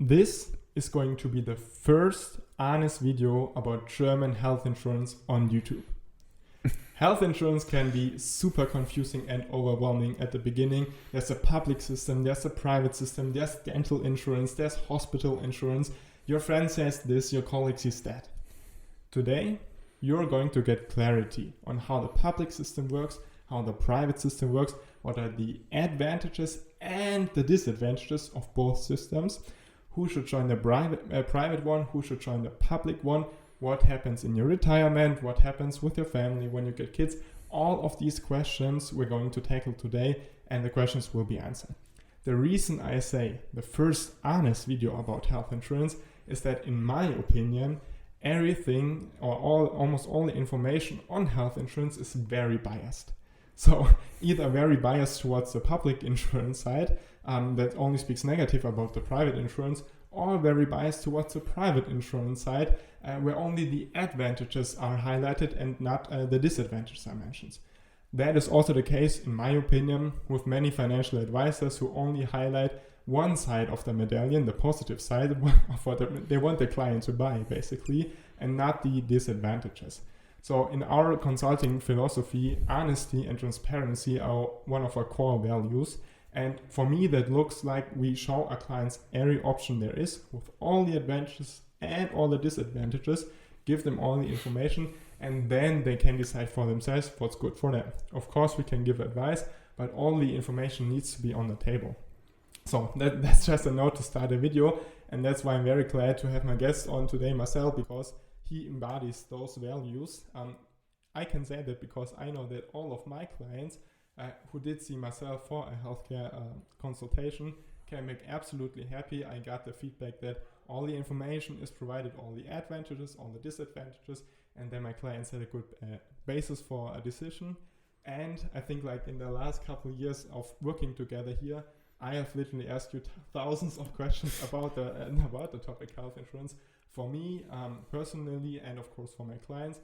This is going to be the first honest video about German health insurance on YouTube. Health insurance can be super confusing and overwhelming at the beginning. There's a public system, there's a private system, there's dental insurance, there's hospital insurance. Your friend says this, your colleague says that. Today, you're going to get clarity on how the public system works, how the private system works, what are the advantages and the disadvantages of both systems, who should join the private one, who should join the public one, what happens in your retirement, what happens with your family when you get kids. All of these questions we're going to tackle today, and the questions will be answered. The reason I say the first honest video about health insurance is that, in my opinion, everything or almost all the information on health insurance is very biased. So either very biased towards the public insurance side that only speaks negative about the private insurance, or very biased towards the private insurance side where only the advantages are highlighted and not the disadvantages are mentioned. That is also the case, in my opinion, with many financial advisors who only highlight one side of the medallion, the positive side of what they want the client to buy, basically, and not the disadvantages. So in our consulting philosophy, honesty and transparency are one of our core values. And for me, that looks like we show our clients every option there is with all the advantages and all the disadvantages, give them all the information, and then they can decide for themselves what's good for them. Of course, we can give advice, but all the information needs to be on the table. So that's just a note to start the video, and that's why I'm very glad to have my guest on today, Marcel, because he embodies those values. I can say that because I know that all of my clients who did see Marcel for a healthcare consultation came back absolutely happy. I got the feedback that all the information is provided, all the advantages, all the disadvantages, and then my clients had a good basis for a decision. And I think, like, in the last couple of years of working together here, I have literally asked you thousands of questions about the topic health insurance for me personally, and of course for my clients.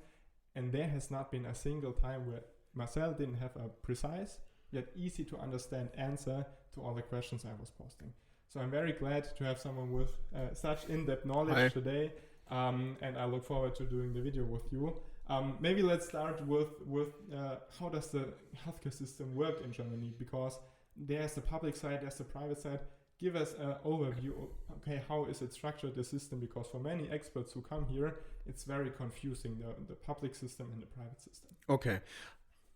And there has not been a single time where Marcel didn't have a precise yet easy to understand answer to all the questions I was posting. So I'm very glad to have someone with such in-depth knowledge today, and I look forward to doing the video with you. Maybe let's start with how does the healthcare system work in Germany, because there's the public side, there's the private side. Give us an overview, okay, how is it structured, the system, because for many experts who come here, it's very confusing, the public system and the private system. Okay.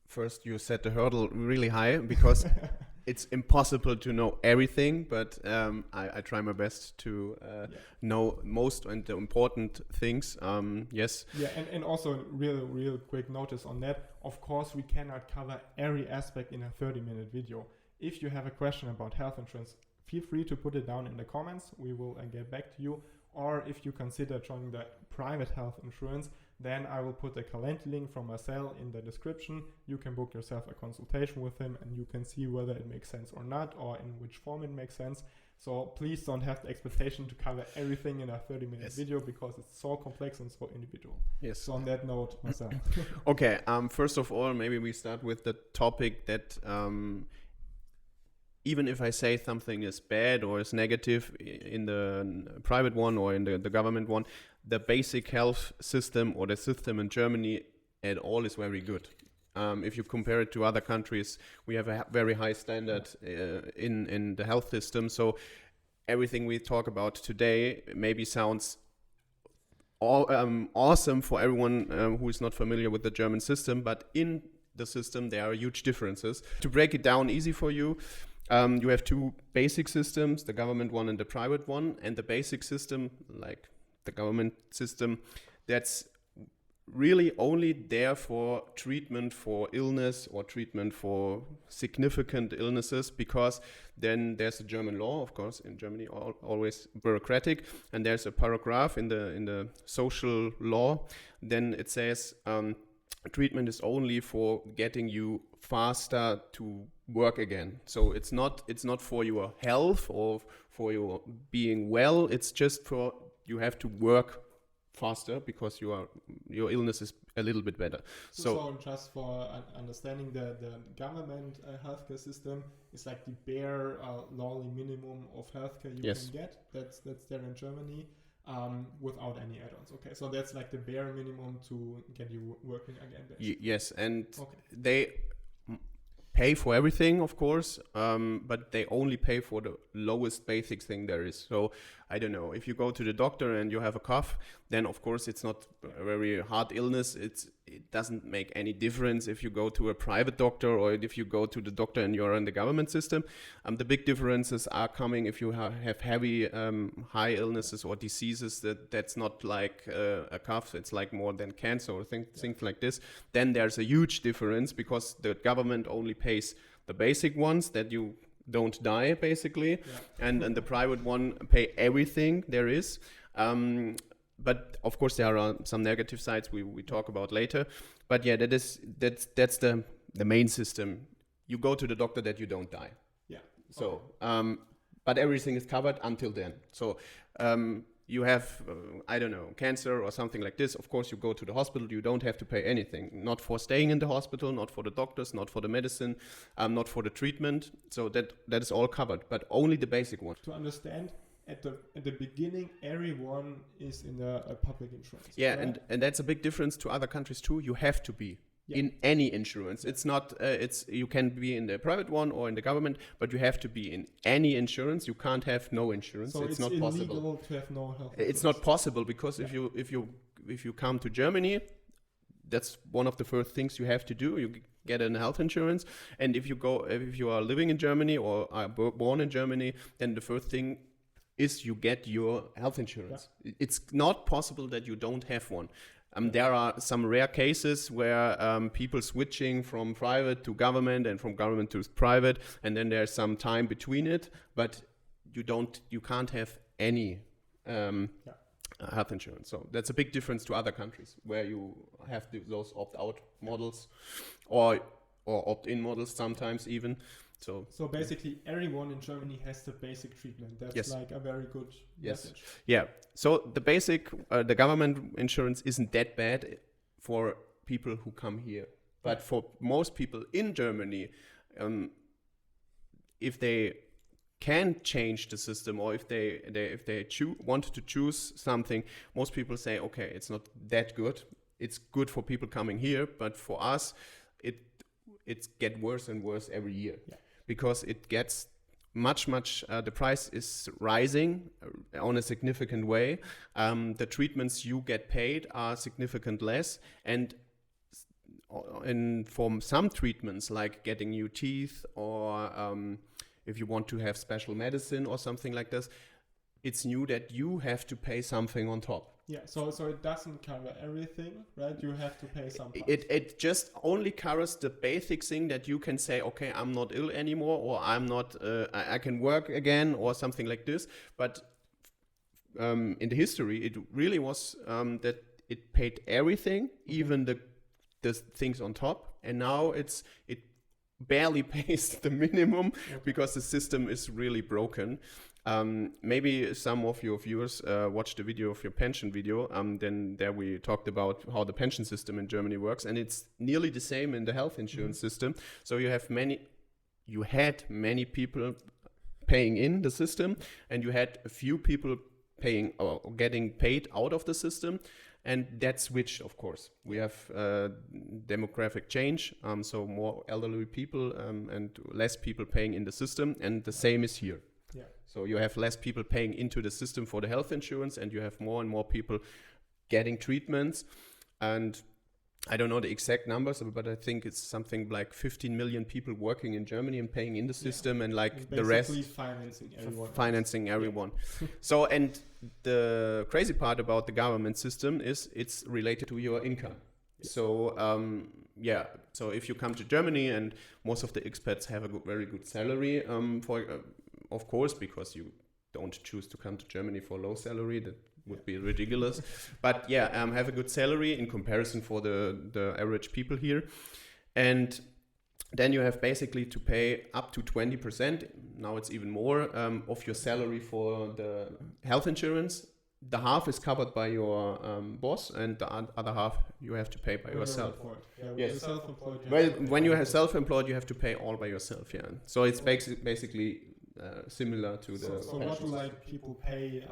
First, you set the hurdle really high because it's impossible to know everything, but I try my best to know most and the important things. Yes. Yeah, and also real quick notice on that. Of course, we cannot cover every aspect in a 30-minute video. If you have a question about health insurance, feel free to put it down in the comments. We will get back to you. Or if you consider joining the private health insurance, then I will put a calendar link from Marcel in the description. You can book yourself a consultation with him and you can see whether it makes sense or not, or in which form it makes sense. So please don't have the expectation to cover everything in a 30-minute video, because it's so complex and so individual. Yes. So on that note, Marcel. Okay, first of all, maybe we start with the topic that even if I say something is bad or is negative in the private one or in the government one, the basic health system or the system in Germany at all is very good. If you compare it to other countries, we have a very high standard in the health system. So everything we talk about today maybe sounds awesome for everyone who is not familiar with the German system, but in the system there are huge differences. To break it down easy for you, you have two basic systems, the government one and the private one. And the basic system, like the government system, that's really only there for treatment for illness or treatment for significant illnesses, because then there's a German law, of course, in Germany, always bureaucratic, and there's a paragraph in the social law. Then it says treatment is only for getting you faster to work again. So it's not for your health or for your being well. It's just for you have to work faster because your illness is a little bit better. So just for understanding, the government healthcare system is like the bare lowly minimum of healthcare you can get. That's there in Germany. Without any add-ons. Okay, so that's like the bare minimum to get you working again. Yes, and they pay for everything, of course, but they only pay for the lowest basic thing there is. So I don't know, if you go to the doctor and you have a cough, then of course it's not a very hard illness. It doesn't make any difference if you go to a private doctor or if you go to the doctor and you're in the government system. The big differences are coming if you have heavy high illnesses or diseases that's not like a cough, it's like more than cancer or things like this. Then there's a huge difference because the government only pays the basic ones that you don't die basically, and the private one pay everything there is. But of course there are some negative sides we talk about later. But yeah, that's the main system. You go to the doctor that you don't die. Yeah. So but everything is covered until then. So you have I don't know, cancer or something like this. Of course you go to the hospital. You don't have to pay anything. Not for staying in the hospital, not for the doctors, not for the medicine, not for the treatment. So that is all covered. But only the basic one. To understand. At the beginning, everyone is in a public insurance. Yeah, right? and that's a big difference to other countries too. You have to be in any insurance. It's not. You can be in the private one or in the government, but you have to be in any insurance. You can't have no insurance. So it's not illegal possible to have no health insurance. It's not possible because if you come to Germany, that's one of the first things you have to do. You get a health insurance, and if you are living in Germany or are born in Germany, then the first thing is you get your health insurance. Yeah. It's not possible that you don't have one. There are some rare cases where people switching from private to government and from government to private, and then there's some time between it, but you can't have any health insurance. So that's a big difference to other countries where you have those opt-out models or opt-in models sometimes even. So basically everyone in Germany has the basic treatment. That's like a very good message. Yeah. So the basic, the government insurance isn't that bad for people who come here. But for most people in Germany, if they can change the system or if they want to choose something, most people say, okay, it's not that good. It's good for people coming here, but for us, it's get worse and worse every year. Yeah. Because it gets much, the price is rising on a significant way. The treatments you get paid are significant less. And for some treatments, like getting new teeth or if you want to have special medicine or something like this, it's new that you have to pay something on top. Yeah, so it doesn't cover everything, right? You have to pay something. It just only covers the basic thing that you can say, okay, I'm not ill anymore, or I'm not, I can work again, or something like this. But in the history, it really was that it paid everything, even the things on top, and now it barely pays the minimum because the system is really broken. Maybe some of your viewers watched the video of your pension video. Then there we talked about how the pension system in Germany works, and it's nearly the same in the health insurance system. So you had many people paying in the system, and you had a few people paying or getting paid out of the system. And that switched, of course. We have demographic change, so more elderly people and less people paying in the system, and the same is here. Yeah. So you have less people paying into the system for the health insurance, and you have more and more people getting treatments. And I don't know the exact numbers, but I think it's something like 15 million people working in Germany and paying in the system, and like the rest financing everyone. So, and the crazy part about the government system is it's related to your income. Yes. So so if you come to Germany, and most of the expats have a very good salary, of course, because you don't choose to come to Germany for low salary. That would be ridiculous. But have a good salary in comparison for the average people here. And then you have basically to pay up to 20%. Now it's even more of your salary for the health insurance. the half is covered by your boss, and the other half you have to pay by yourself. Yeah, Yes. you're self-employed. You Well, have to pay when you by are yourself. self-employed, you have to pay all by yourself. Yeah. So it's basically similar to the. So what pension do system. like people pay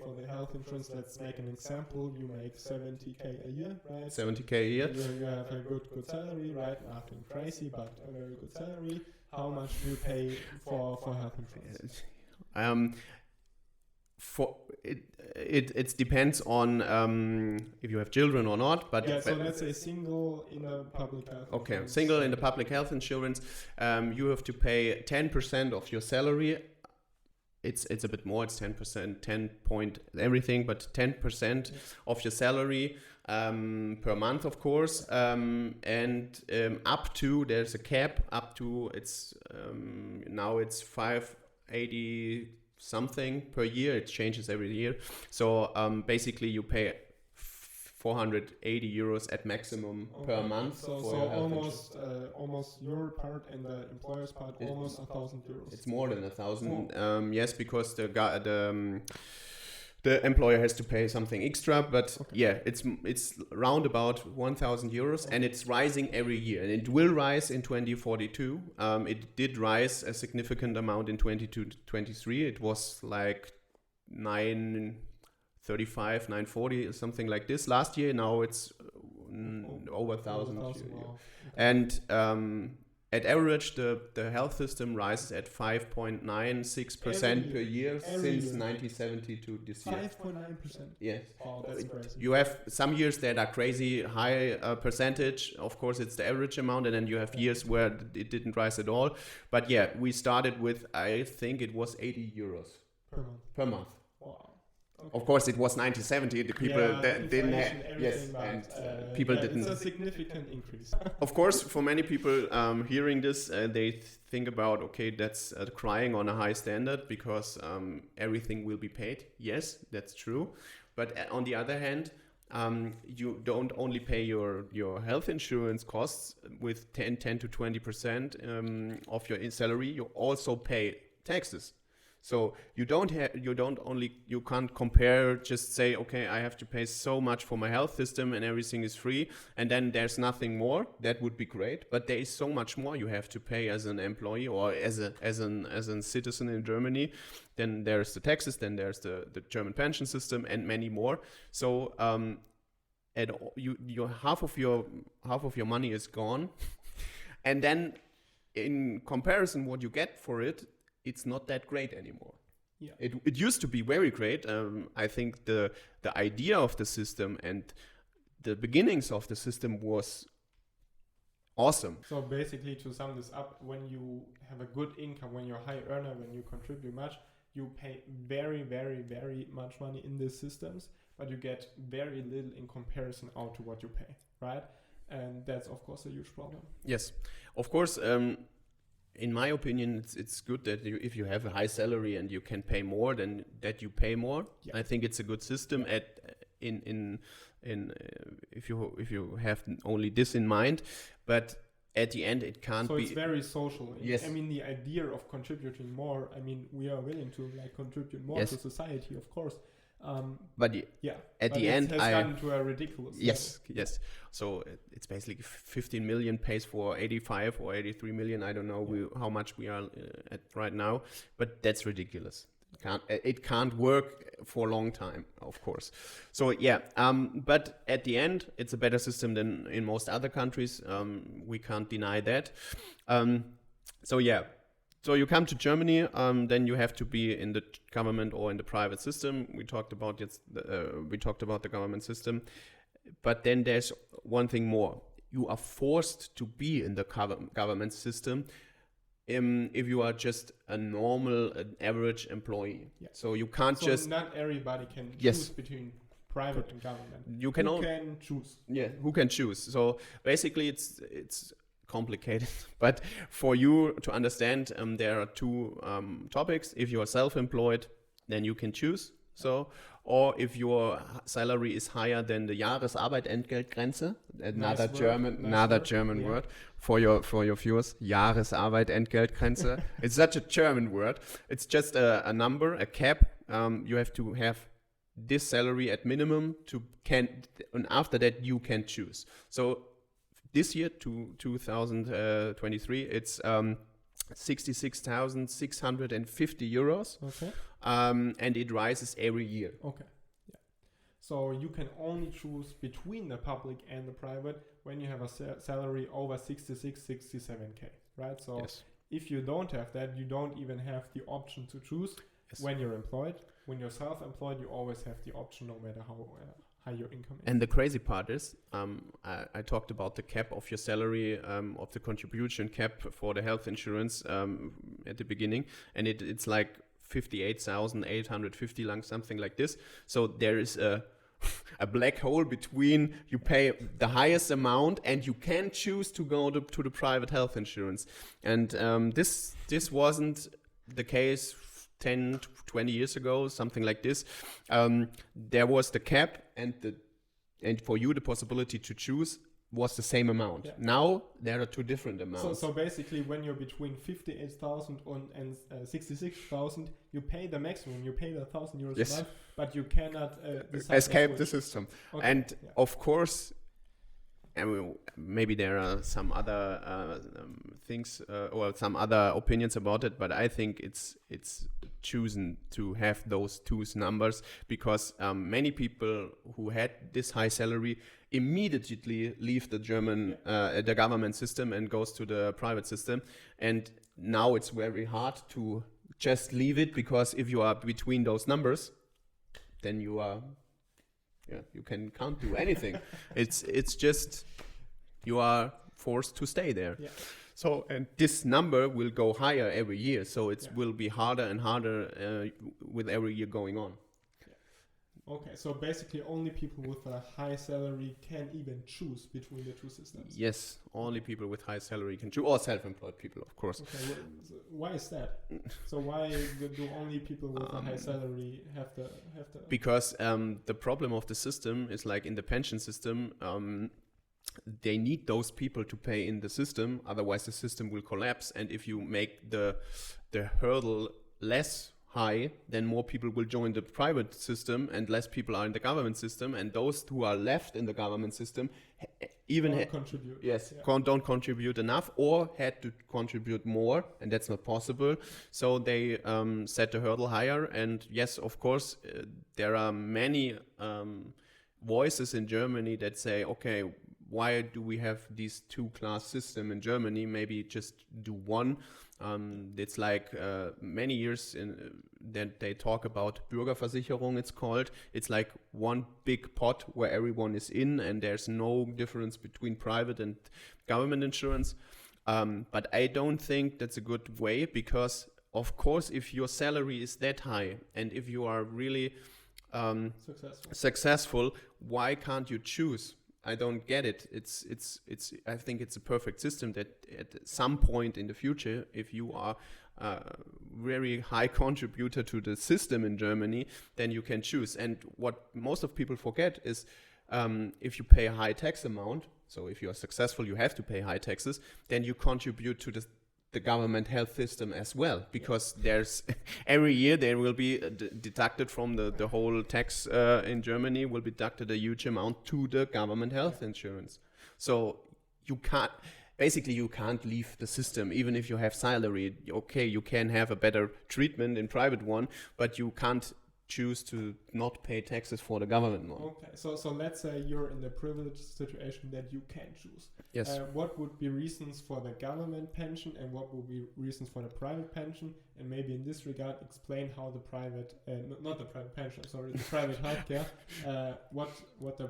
for the health insurance? Let's make an example. You make 70k a year, right? 70k a year. You have a good salary, right? Nothing crazy, but a very good salary. How much do you pay for health insurance? For it depends on if you have children or not. But Yeah, so let's say single in a public health. okay, insurance. single in the public health insurance, you have to pay 10% of your salary. It's a bit more. It's 10%, 10 point everything, but 10% of your salary per month, of course, and up to there's a cap up to it's now it's 580 something per year. It changes every year. So basically, you pay 480 euros at maximum per month. So for your health insurance. almost your part and the employer's part almost 1,000 euros. It's more than 1,000. Yes, because the employer has to pay something extra, but yeah, it's round about 1,000 euros, and it's rising every year, and it will rise in 2042. It did rise a significant amount in 22-23. It was like 935, 940, something like this last year. Now it's over 1,000. Wow. And at average, the health system rises at 5.96% per year since 1970 to this year. 5.9%. Yes. Oh, that's crazy. You have some years that are crazy high percentage. Of course, it's the average amount, and then you have years where it didn't rise at all. But yeah, we started with, I think it was 80 euros per month. Wow. Okay. Of course, it was 1970. The people didn't have, yes, and people didn't. It's a significant increase. Of course, for many people hearing this, they think about, okay, that's crying on a high standard because everything will be paid. Yes, that's true. But on the other hand, you don't only pay your health insurance costs with 10 to 20% of your salary. You also pay taxes. So you can't compare, just say, okay, I have to pay so much for my health system and everything is free, and then there's nothing more. That would be great, but there is so much more you have to pay as an employee or as a citizen in Germany. Then there's the taxes, then there's the German pension system, and many more. So half of your money is gone, and then in comparison, what you get for it, it's not that great anymore. Yeah. It used to be very great. I think the idea of the system and the beginnings of the system was awesome. So basically, to sum this up, when you have a good income, when you're a high earner, when you contribute much, you pay very, very, very much money in these systems, but you get very little in comparison out to what you pay, right? And that's, of course, a huge problem. Yes, of course. In my opinion, it's good that if you have a high salary and you can pay more, then that you pay more. Yeah. I think it's a good system. If you have only this in mind, but at the end it can't be. So it's very social. Yes. I mean, the idea of contributing more. I mean, we are willing to contribute more to society, of course. But at the end, it has gotten to a ridiculous yes. So it's basically 15 million pays for 85 or 83 million. I don't know how much we are at right now, but that's ridiculous. It can't work for a long time, of course. So but at the end, it's a better system than in most other countries. We can't deny that. So you come to Germany, then you have to be in the government or in the private system. We talked about the government system, but then there's one thing more. You are forced to be in the government system if you are just a normal, average employee. Yeah. So you can't not everybody can choose between private and government. You can can choose. Yeah, who can choose? So basically, it's complicated, but for you to understand, there are two topics. If you are self-employed, then you can choose. So, or if your salary is higher than the Jahresarbeitentgeltgrenze, another German word for your viewers. Jahresarbeitentgeltgrenze. It's such a German word. It's just a number, a cap. You have to have this salary at minimum and after that you can choose. So this year, 2023, it's 66,650 euros. Okay. And it rises every year. Okay. Yeah. So you can only choose between the public and the private when you have a salary over 67k, right? So Yes. if you don't have that, you don't even have the option to choose. Yes. When you're employed. When you're self-employed, you always have the option, no matter how high your income is. And the crazy part is, I talked about the cap of your salary, of the contribution cap for the health insurance at the beginning, and it's like 58,850, something like this. So there is a black hole between you pay the highest amount and you can choose to go to the private health insurance. And this wasn't the case 10, 20 years ago, something like this. There was the cap and for you the possibility to choose was the same amount. Yeah. Now there are two different amounts. So basically when you're between 58,000 and 66,000, you pay the maximum, you pay the 1,000 euros Yes. a month, but you cannot escape the system. Okay. And of course, maybe there are some other things or some other opinions about it, but I think it's chosen to have those two numbers because many people who had this high salary immediately leave the German the government system and goes to the private system, and now it's very hard to just leave it because if you are between those numbers, then you are. Yeah, you can't do anything. It's just you are forced to stay there. Yeah. So and this number will go higher every year. So it will be harder and harder with every year going on. Yeah. Okay, so basically only people with a high salary can even choose between the two systems. Yes, only people with high salary can choose, or self-employed people, of course. Okay, so why is that? So why do only people with a high salary have the? Because the problem of the system is like in the pension system, they need those people to pay in the system, otherwise the system will collapse. And if you make the hurdle less high, then more people will join the private system and less people are in the government system, and those who are left in the government system contribute. Yes, don't contribute enough or had to contribute more, and that's not possible. So they set the hurdle higher. And yes, of course, there are many voices in Germany that say, okay, why do we have these two-class system in Germany? Maybe just do one. It's like many years that they talk about Bürgerversicherung, it's called. It's like one big pot where everyone is in and there's no difference between private and government insurance. But I don't think that's a good way because, of course, if your salary is that high and if you are really successful, why can't you choose? I don't get it. I think it's a perfect system that at some point in the future, if you are a very high contributor to the system in Germany, then you can choose. And what most of people forget is if you pay a high tax amount, so if you are successful, you have to pay high taxes, then you contribute to the government health system as well, because there's every year there will be deducted from the whole tax in Germany will be deducted a huge amount to the government health insurance. So you can't leave the system even if you have salary. Okay, you can have a better treatment in private one, but you can't choose to not pay taxes for the government one. Okay, so let's say you're in the privileged situation that you can choose. Yes. What would be reasons for the government pension and what would be reasons for the private pension? And maybe in this regard, explain how the private, not the private pension, sorry, the private healthcare, how the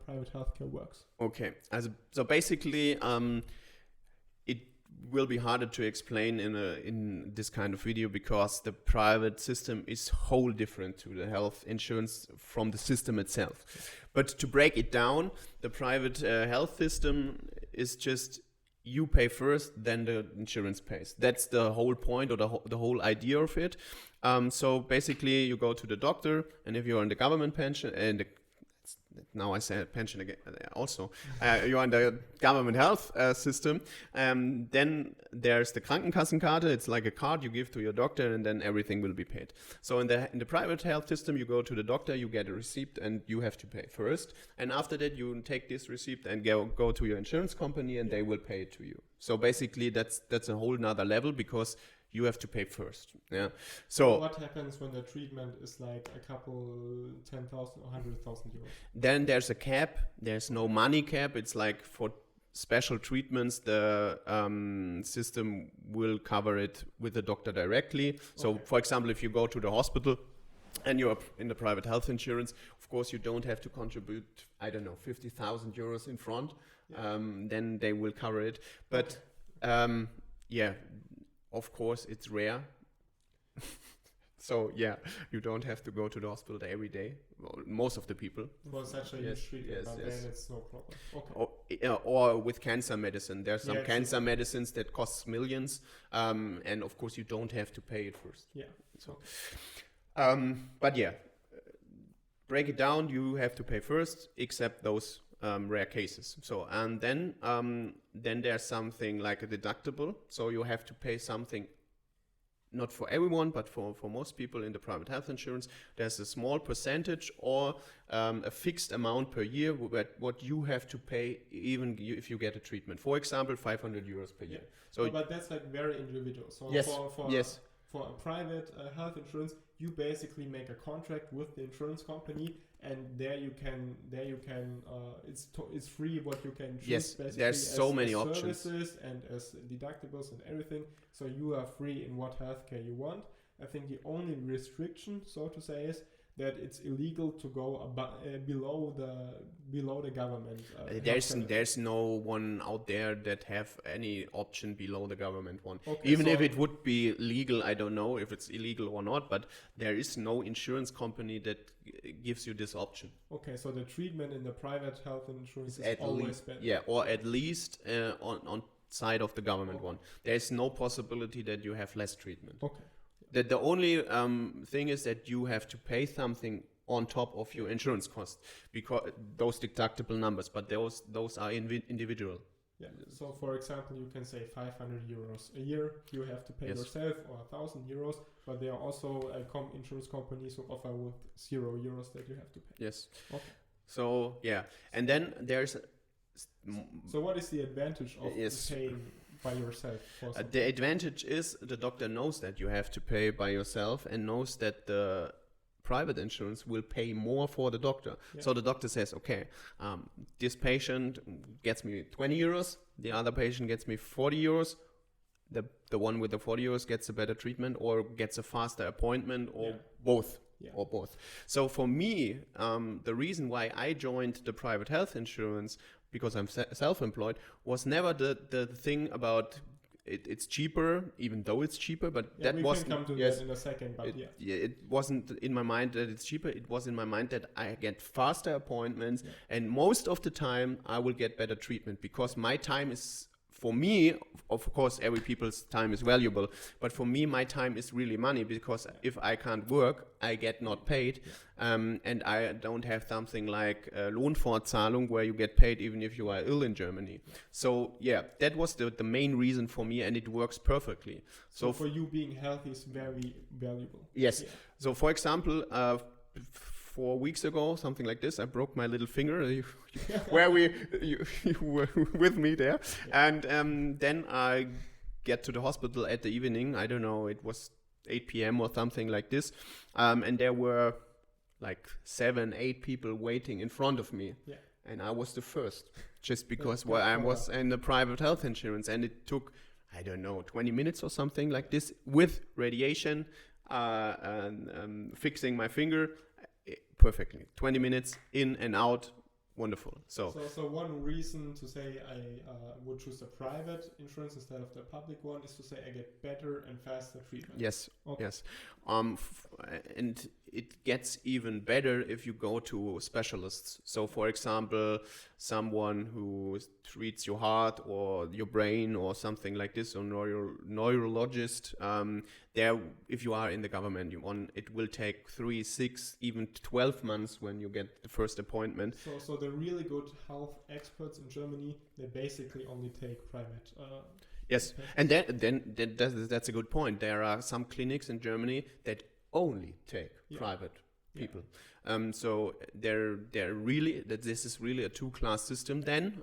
private healthcare works. Okay, so basically, it will be harder to explain in this kind of video because the private system is whole different to the health insurance from the system itself. But to break it down, the private health system is just you pay first, then the insurance pays. That's the whole point or the whole idea of it. So basically you go to the doctor, and if you're in the government pension, and now I say pension again also, you're on the government health system, then there's the Krankenkassenkarte. It's like a card you give to your doctor, and then everything will be paid. So in the private health system, you go to the doctor, you get a receipt, and you have to pay first. And after that, you take this receipt and go to your insurance company, and they will pay it to you. So basically, that's a whole nother level, because you have to pay first. Yeah. So what happens when the treatment is like a couple 10,000 or 100,000 euros? Then there's a cap. There's no money cap. It's like for special treatments, the system will cover it with the doctor directly. So, for example, if you go to the hospital and you're in the private health insurance, of course, you don't have to contribute, I don't know, 50,000 euros in front. Then they will cover it. But yeah. Of course, it's rare. So, yeah, you don't have to go to the hospital every day. Well, most of the people. For such a huge treatment, but then it's no problem. Okay. Or with cancer medicine. There's some cancer medicines that cost millions. And, of course, you don't have to pay it first. Yeah. So, but, yeah, break it down. You have to pay first, except those rare cases. So, and then there's something like a deductible. So you have to pay something, not for everyone, but for most people in the private health insurance. There's a small percentage or a fixed amount per year what you have to pay even if you get a treatment. For example, 500 euros per year. So, but that's like very individual. So for a private health insurance, you basically make a contract with the insurance company, and there you can it's free what you can choose. Yes, basically there's so many options services and as deductibles and everything. So you are free in what healthcare you want. I think the only restriction, so to say, is that it's illegal to go below the government. There's no one out there that have any option below the government one. Okay, even if it would be legal, I don't know if it's illegal or not, but there is no insurance company that gives you this option. Okay, so the treatment in the private health insurance is always better. Yeah, or at least on side of the government one. There is no possibility that you have less treatment. Okay. The only thing is that you have to pay something on top of your insurance cost, because those deductible numbers, but those are individual. Yeah. So for example, you can say 500 euros a year you have to pay yourself, or 1,000 euros, but there are also insurance companies who offer with 0 euros that you have to pay. Yes. Okay. So yeah, and then there's. So what is the advantage of paying by yourself? The advantage is the doctor knows that you have to pay by yourself, and knows that the private insurance will pay more for the doctor. Yeah. So the doctor says, okay, this patient gets me 20 euros, the other patient gets me 40 euros. The one with the 40 euros gets a better treatment, or gets a faster appointment, or both. Yeah. Or both. So for me, the reason why I joined the private health insurance, because I'm self-employed, was never the thing about it's cheaper, even though it's cheaper, but that wasn't. We can come to that in a second, but it wasn't in my mind that it's cheaper. It was in my mind that I get faster appointments, and most of the time I will get better treatment, because my time is. For me, of course, every people's time is valuable, but for me, my time is really money, because if I can't work, I get not paid, and I don't have something like Lohnfortzahlung, where you get paid even if you are ill in Germany. So yeah, that was the main reason for me, and it works perfectly. So for you, being healthy is very valuable. Yes. Yeah. So for example, 4 weeks ago, something like this, I broke my little finger, where you were with me there. Yeah. And then I get to the hospital at the evening. I don't know, it was 8 p.m. or something like this. And there were like 7-8 people waiting in front of me. Yeah. And I was the first, just because I was in the private health insurance. And it took, I don't know, 20 minutes or something like this, with radiation and fixing my finger. Perfectly. 20 minutes in and out. Wonderful. So one reason to say I would choose a private insurance instead of the public one is to say I get better and faster treatment. Yes. Okay. Yes. And it gets even better if you go to specialists. So, for example, someone who treats your heart or your brain or something like this, or neurologist. There, if you are in the government, it will take 3, 6, even 12 months when you get the first appointment. So the really good health experts in Germany, they basically only take private. Yes, and that's a good point. There are some clinics in Germany that only take private people. So they're really, that this is really a two-class system then.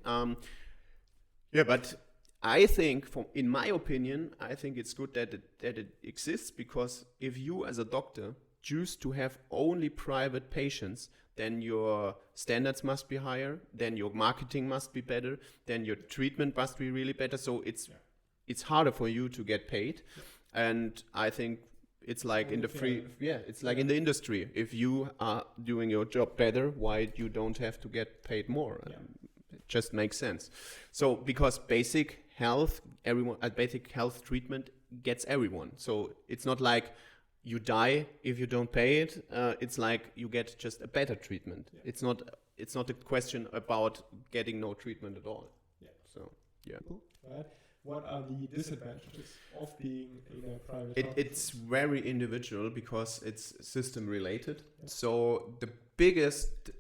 But I think, in my opinion, I think it's good that it exists, because if you as a doctor choose to have only private patients, then your standards must be higher, then your marketing must be better, then your treatment must be really better. So it's harder for you to get paid. And I think it's like in the in the industry. If you are doing your job better, why you don't have to get paid more? It just makes sense. So because basic health treatment gets everyone. So it's not like you die if you don't pay it. It's like you get just a better treatment. It's not a question about getting no treatment at all. So Cool. Right. What are the disadvantages of being in a private health? It's very individual, because it's system related. So the biggest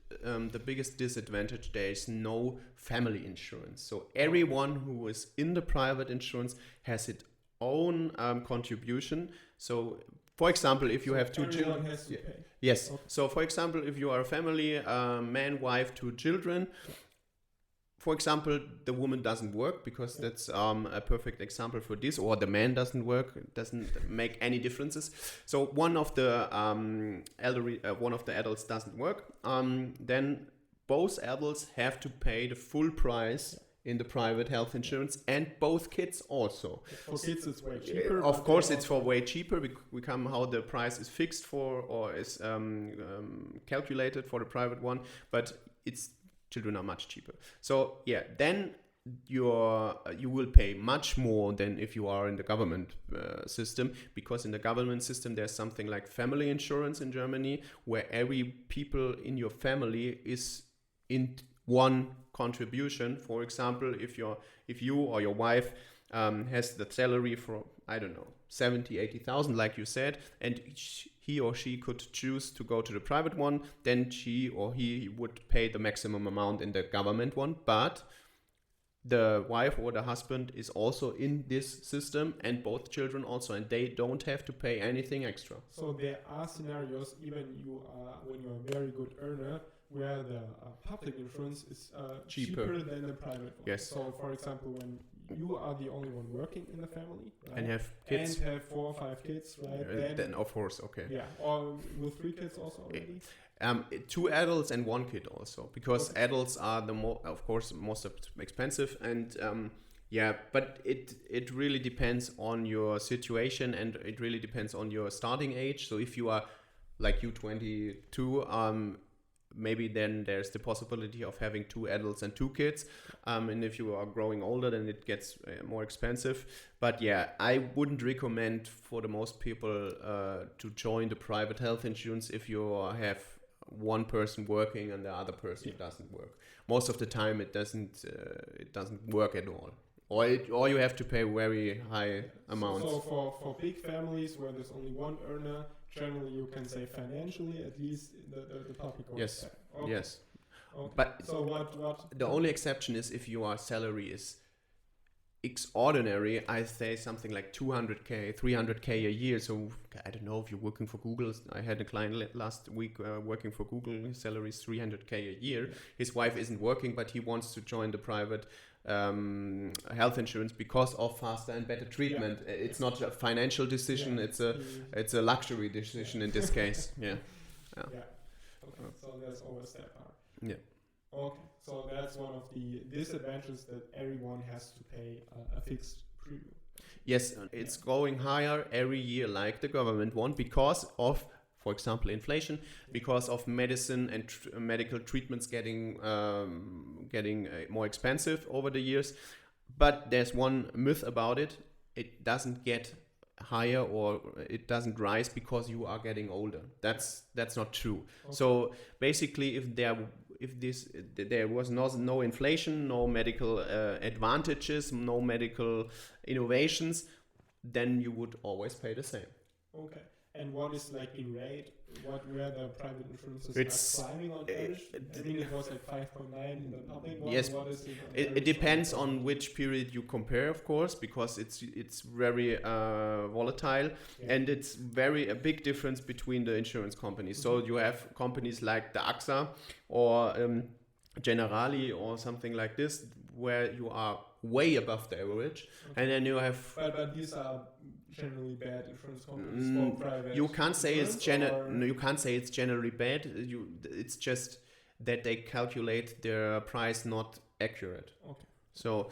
disadvantage, there is no family insurance. So everyone who is in the private insurance has its own contribution. So, for example, if you have two children, has to pay. Yes. Okay. So, for example, if you are a family, man, wife, 2 children. For example, the woman doesn't work, because that's a perfect example for this, or the man doesn't work. It doesn't make any differences. So one of the adults doesn't work. Then both adults have to pay the full price in the private health insurance, and both kids also. For kids, it's way cheaper. Of course, it's for way cheaper. We come how the price is fixed for, or is calculated for the private one, but children are much cheaper. So then you will pay much more than if you are in the government system, because in the government system there's something like family insurance in Germany, where every people in your family is in one contribution. For example, if you or your wife has the salary for, I don't know, 70,000-80,000, like you said, and he or she could choose to go to the private one, then she or he would pay the maximum amount in the government one. But the wife or the husband is also in this system, and both children also, and they don't have to pay anything extra. So there are scenarios, even when you're a very good earner, where the public insurance is cheaper than the private one. Yes. So, for example, when you are the only one working in the family, right? And have kids, and have 4 or 5 kids, right? Then of course, okay. Yeah, or with 3 kids also already. 2 adults and 1 kid also, because adults are most expensive, and but it really depends on your situation, and it really depends on your starting age. So if you are like you 22, maybe then there's the possibility of having 2 adults and 2 kids, and if you are growing older, then it gets more expensive. But I wouldn't recommend for the most people to join the private health insurance if you have one person working and the other person doesn't work. Most of the time it doesn't work at all, or you have to pay very high amounts. So for big families where there's only one earner, generally you can say financially, at least the public works. Yes. Okay. Yes. Okay. But so what the only exception is if your salary is extraordinary. I say something like 200k, 300k a year. So I don't know if you're working for Google. I had a client last week working for Google. His salary is 300k a year. His wife isn't working, but he wants to join the private health insurance because of faster and better treatment. It's not a financial decision. It's a luxury decision in this case. Yeah. Okay. So there's always that part. Yeah. Okay. So that's one of the disadvantages, that everyone has to pay a fixed premium. Yes, it's going higher every year, like the government one, because of, for example, inflation, because of medicine and medical treatments getting more expensive over the years. But there's one myth about it: it doesn't get higher or it doesn't rise because you are getting older. That's not true. Okay. So basically, if there was no inflation, no medical advantages, no medical innovations, then you would always pay the same. Okay. And what is like the rate? Where the private insurances It's- are climbing on average? I think it was like 5.9 in the public one. Yes, What is it on It average depends the on private? which period you compare, of course, because it's very volatile, Yeah. and it's a big difference between the insurance companies. So you have companies like the AXA or Generali or something like this, where you are way above the average, Okay. and then you have. But these are generally bad insurance companies for private. You can't say it's insurance, or- no, you can't say it's generally bad. It's just that they calculate their price not accurate. Okay. So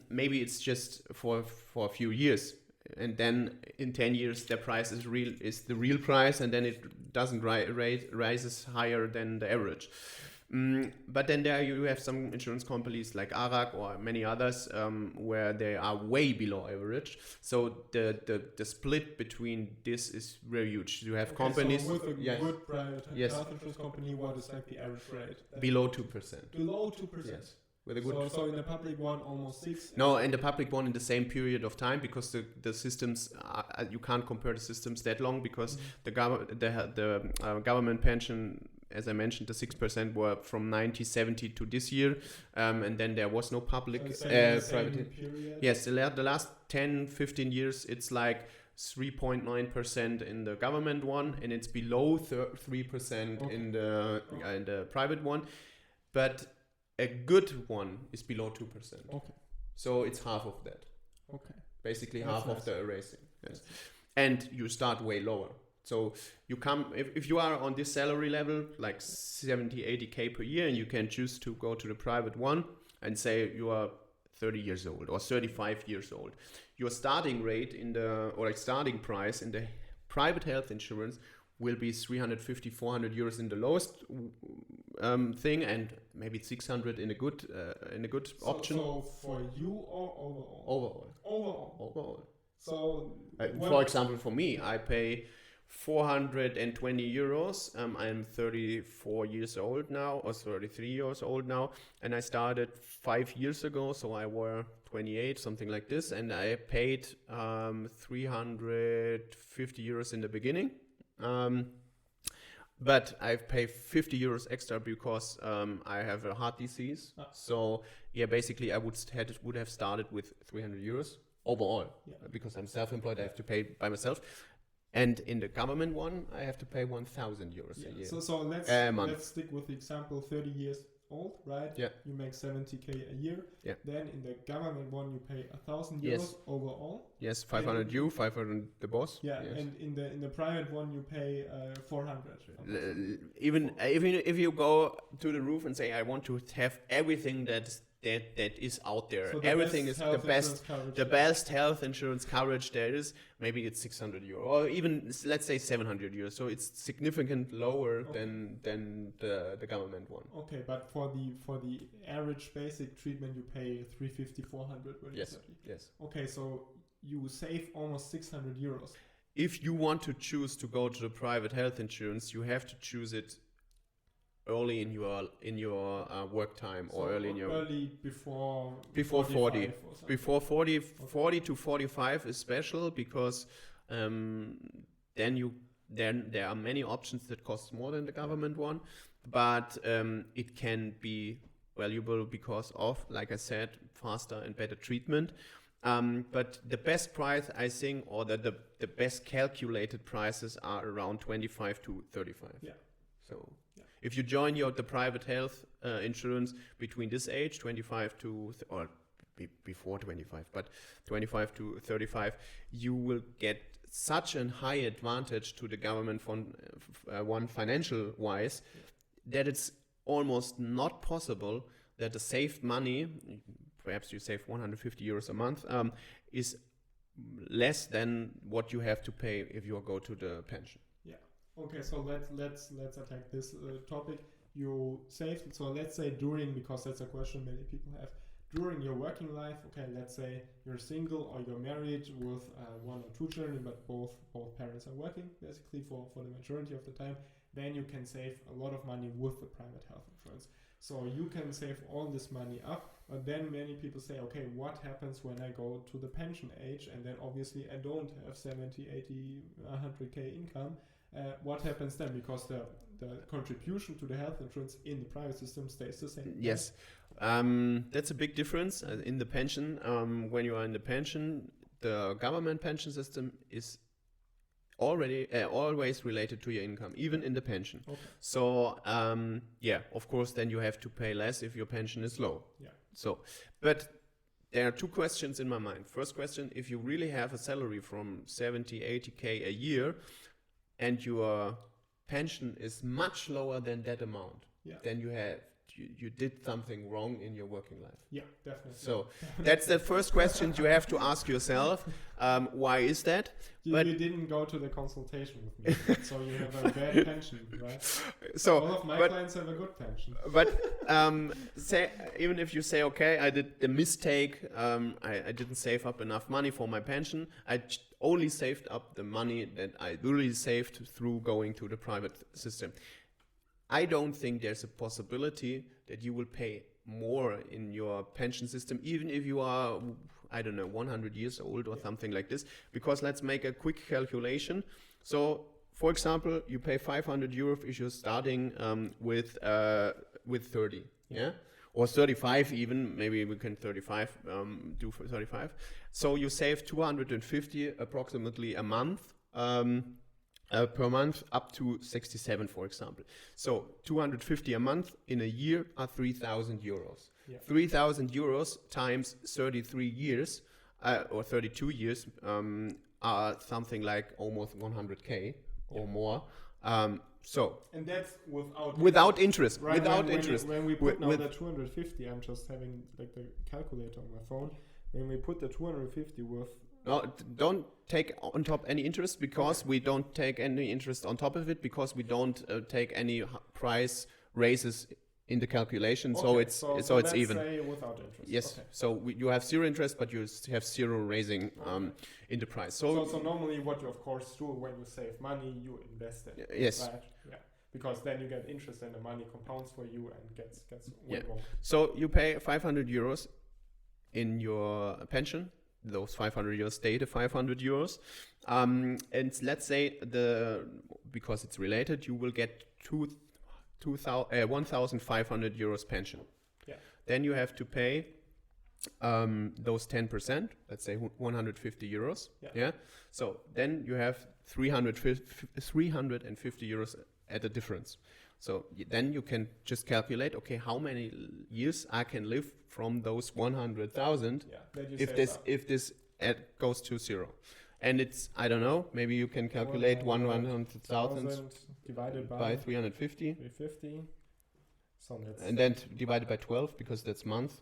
maybe it's just for a few years, and then in 10 years their price is the real price, and then it doesn't rises higher than the average. But then there you have some insurance companies like ARAG or many others where they are way below average. So the split between this is very huge. You have Okay, companies So with a yes, good private Yes. health insurance company, what is like the average rate? below 2%. Below 2%. Yes, with a good. So in the public one, almost 6. No, and the public one in the same period of time, because the systems you can't compare the systems that long, because the government pension, as I mentioned, the 6% were from 1970 to this year, and then there was no public private. Period. Yes, the last 10, 15 years, it's like 3.9% in the government one, and it's below 3% Okay. in the private one, but a good one is below 2%. Okay. So it's half of that. Okay. Basically That's half nice. of the erasing. Yes. And you start way lower. So you come, if you are on this salary level, like 70, 80K per year, and you can choose to go to the private one and say you are 30 years old or 35 years old. Your starting rate starting price in the private health insurance will be 350, 400 euros in the lowest thing, and maybe 600 in a good option. So for you or overall? Overall. So For example, for me, I pay 420 euros. I'm 34 years old now, or 33 years old now, and I started 5 years ago, so I were 28, something like this, and I paid 350 euros in the beginning. But I've paid 50 euros extra because I have a heart disease. So yeah, basically I would have started with 300 euros overall. Yeah. Because I'm self-employed, I have to pay by myself. And in the government one, I have to pay 1,000 euros a year. So let's month. stick with the example 30 years old, right? Yeah. You make 70K a year. Yeah. Then in the government one, you pay 1,000 euros Yes. overall. Yes, 500 you, 500 the boss. Yeah, Yes. and in the private one, you pay 400. Even if you go to the roof and say I want to have everything that is out there, So everything is health the best. insurance coverage. The best health insurance coverage there is, maybe it's 600 euro, or even let's say 700 euros. So it's significant lower Okay. than the government one. Okay, but for the average basic treatment, you pay 350, 400. When Yes. you're 30. Yes. Okay, so you save almost 600 euros. If you want to choose to go to the private health insurance, you have to choose it early in your work time, or So early in your before 40. 45 or something. Before 40 to 45 is special, because then there are many options that cost more than the government one, but it can be valuable because of, like I said, faster and better treatment. But the best price, I think, or the best calculated prices are around 25 to 35. Yeah. So Yeah. if you join the private health insurance between this age, 25 to before 25, but 25 to 35, you will get such a high advantage to the government one financial wise, that it's almost not possible that the saved money, perhaps you save 150 euros a month, is less than what you have to pay if you go to the pension. Okay, so let's attack this topic. You saved, so let's say because that's a question many people have, during your working life, okay, let's say you're single or you're married with 1 or 2 children, but both parents are working basically for the majority of the time, then you can save a lot of money with the private health insurance. So you can save all this money up, but then many people say, okay, what happens when I go to the pension age and then obviously I don't have 70, 80, 100k income? What happens then? Because the contribution to the health insurance in the private system stays the same. Yes, that's a big difference in the pension. When you are in the pension, the government pension system is already always related to your income, even in the pension. Okay. So of course, then you have to pay less if your pension is low. Yeah. So, but there are 2 questions in my mind. First question: if you really have a salary from 70, 80k a year, and your pension is much lower than that amount, then you did something wrong in your working life. Yeah, definitely. So that's the first question you have to ask yourself. Why is that? You didn't go to the consultation with me, so you have a bad pension, right? So all of my clients have a good pension. But even if you say, okay, I did the mistake, I didn't save up enough money for my pension, I only saved up the money that I really saved through going to the private system. I don't think there's a possibility that you will pay more in your pension system, even if you are, I don't know, 100 years old or something like this. Because let's make a quick calculation. So, for example, you pay 500 euro if you're starting with 30, yeah, or 35 even. Maybe we can 35 do for 35. So you save 250 approximately a month. Per month up to 67, for example. So 250 a month in a year are 3,000 euros. Yeah. 3,000 euros times 33 years or 32 years are something like almost 100k or more. And that's without interest. Right, without interest. When we put now the 250, I'm just having like the calculator on my phone. When we put the 250 with No, don't take on top any interest, because we don't take any interest on top of it, because we don't take any price raises in the calculation. Okay, so it's even. Say without interest. Yes. Okay. So you have 0 interest, but you have 0 raising in the price. So normally, what you of course do when you save money, you invest it. Yes. Right? Yeah. Because then you get interest and the money compounds for you and gets way more. So you pay 500 euros in your pension. Those 500 euros stay the 500 euros. And let's say because it's related, you will get 1,500 euros pension. Yeah. Then you have to pay those 10%, let's say 150 euros. Yeah. So then you have 350 euros at a difference. So then you can just calculate, okay, how many years I can live from those 100,000 if this goes to 0. And it's, I don't know, maybe you can calculate 100,000 divided by 350. 350. So and then divided by 12, because that's month.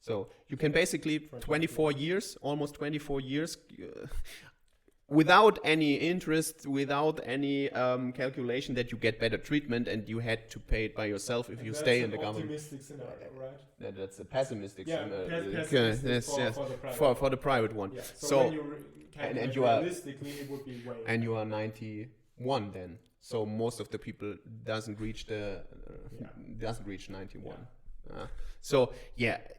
So you can basically 24 years, almost 24 years, without any interest, without any calculation that you get better treatment, and you had to pay it by yourself if you stay in the government. That's an optimistic scenario, right? That's a pessimistic scenario. For the private one. Yeah. So and you are realistically, it would be way. And you are 91 then. So most of the people doesn't reach 91. Yeah. So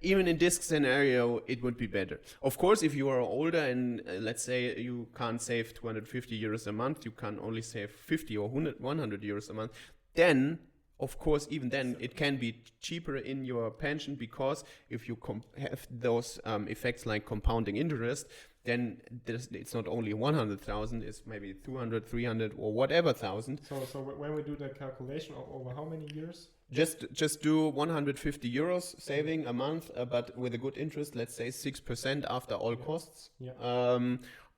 even in this scenario, it would be better. Of course, if you are older and let's say you can't save 250 euros a month, you can only save 50 or 100 euros a month, then of course, even then it can be cheaper in your pension, because if you have those effects like compounding interest, then it's not only 100,000, it's maybe 200, 300 or whatever thousand. So when we do that calculation over how many years? Just do 150 euros saving a month, but with a good interest, let's say 6% after all costs. Yeah.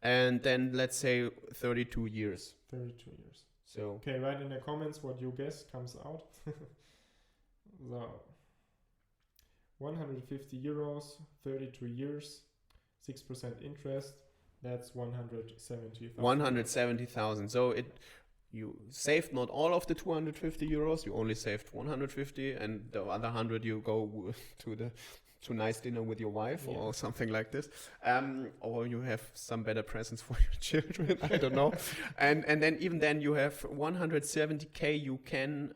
And then let's say 32 years. 32 years. So okay, write in the comments what you guess comes out. So 150 euros, 32 years, 6% interest. That's 170,000. 170,000. So you saved not all of the 250 euros, you only saved 150, and the other 100 you go to nice dinner with your wife or something like this, or you have some better presents for your children, I don't know. and then even then you have 170k you can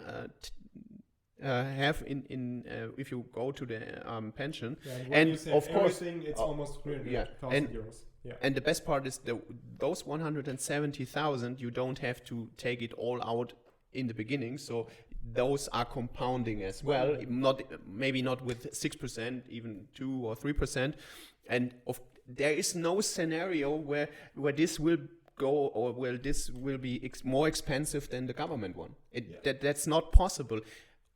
have in if you go to the pension. And you save of course it's almost 300,000 euros. And the best part is those 170,000 you don't have to take it all out in the beginning, so those are compounding as well, maybe not with 6%, even 2 or 3%, and there is no scenario where this will go, or where this will be more expensive than the government one. That's not possible.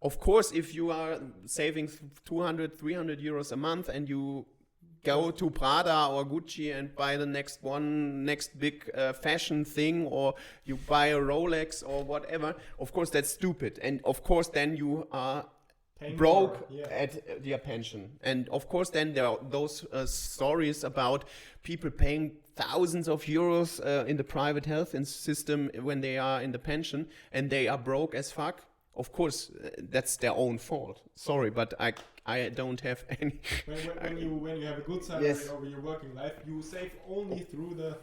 Of course, if you are saving 200, 300 euros a month and you go to Prada or Gucci and buy the next big fashion thing, or you buy a Rolex or whatever, of course that's stupid. And of course then you are broke at your pension. And of course then there are those stories about people paying thousands of euros in the private health system when they are in the pension and they are broke as fuck. Of course, that's their own fault. Sorry, but I don't have any. When you have a good salary over your working life, you save only through the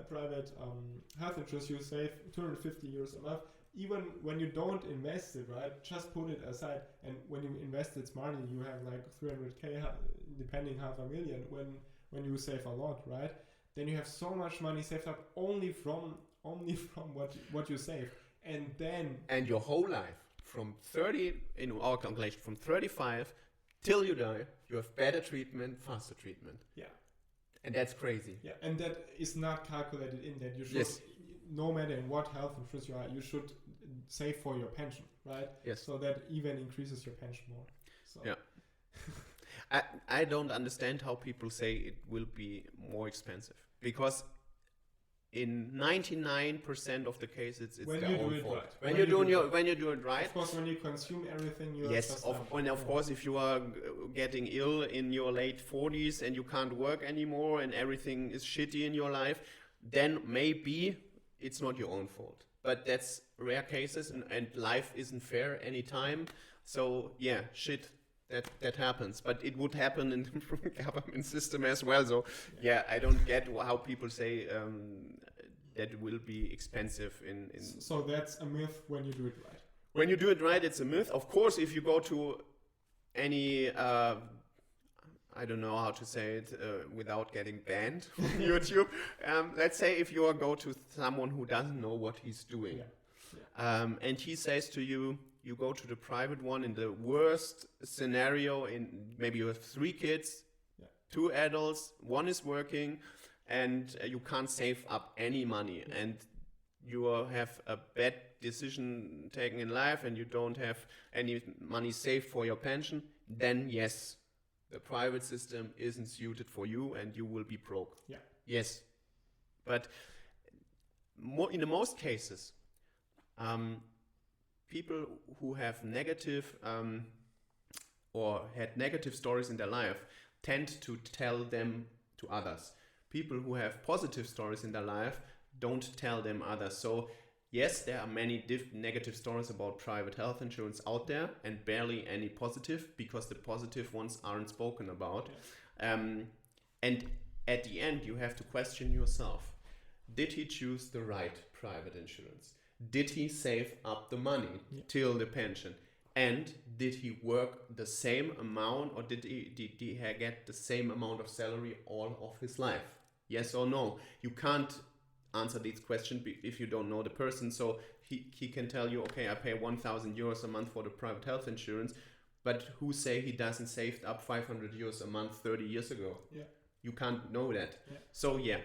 private health insurance. You save 250 euros a month. Even when you don't invest it, right? Just put it aside. And when you invest it smartly, you have like 300k, depending 500,000. When you save a lot, right? Then you have so much money saved up only from what you save. And your whole life, from 30, in our calculation, from 35 till you die, you have better treatment, faster treatment. Yeah. And that's crazy. Yeah, and that is not calculated in that. You should, no matter in what health insurance you are, you should save for your pension, right? Yes. So that even increases your pension more. So. Yeah. I don't understand how people say it will be more expensive, because in 99% of the cases, it's their own fault. When you do it right. Of course, when you consume everything, you of course, if you are getting ill in your late 40s and you can't work anymore and everything is shitty in your life, then maybe it's not your own fault. But that's rare cases, and life isn't fair anytime. So yeah, shit. That happens, but it would happen in the government system as well. So yeah, I don't get how people say that it will be expensive in. So that's a myth when you do it right. When you do it right, it's a myth. Of course, if you go to any, I don't know how to say it without getting banned from YouTube. Let's say if you go to someone who doesn't know what he's doing, and he says to you, you go to the private one in the worst scenario, maybe you have 3 kids, 2 adults, 1 is working, and you can't save up any money, and you have a bad decision taken in life, and you don't have any money saved for your pension, then yes, the private system isn't suited for you and you will be broke. Yeah. Yes. But in the most cases, people who have negative or had negative stories in their life tend to tell them to others. People who have positive stories in their life don't tell them others. So yes, there are many negative stories about private health insurance out there, and barely any positive, because the positive ones aren't spoken about. And at the end, you have to question yourself. Did he choose the right private insurance? Did he save up the money till the pension? And did he work the same amount, or did he get the same amount of salary all of his life? Yes or no? You can't answer these questions if you don't know the person. So he can tell you, okay, I pay 1,000 euros a month for the private health insurance, but who say he doesn't saved up 500 euros a month 30 years ago? Yeah. You can't know that. Yeah. So yeah.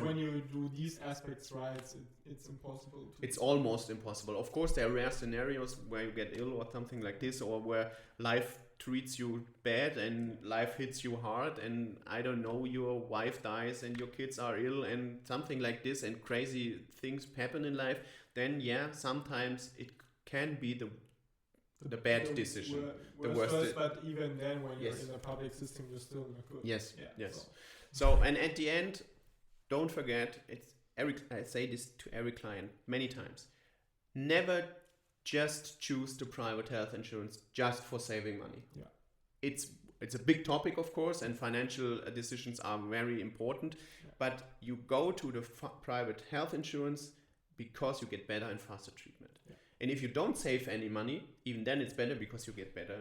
When you do these aspects right, it's impossible. It's almost impossible. Of course, there are rare scenarios where you get ill or something like this, or where life treats you bad and life hits you hard, and I don't know, your wife dies and your kids are ill and something like this, and crazy things happen in life. Then yeah, sometimes it can be the bad decision, the worst. But even then, when you're in a public system, you're still not good. Yes, yes. So and at the end, don't forget, I say this to every client many times. Never just choose the private health insurance just for saving money. Yeah. It's a big topic, of course, and financial decisions are very important. Yeah. But you go to the private health insurance because you get better and faster treatment. Yeah. And if you don't save any money, even then it's better because you get better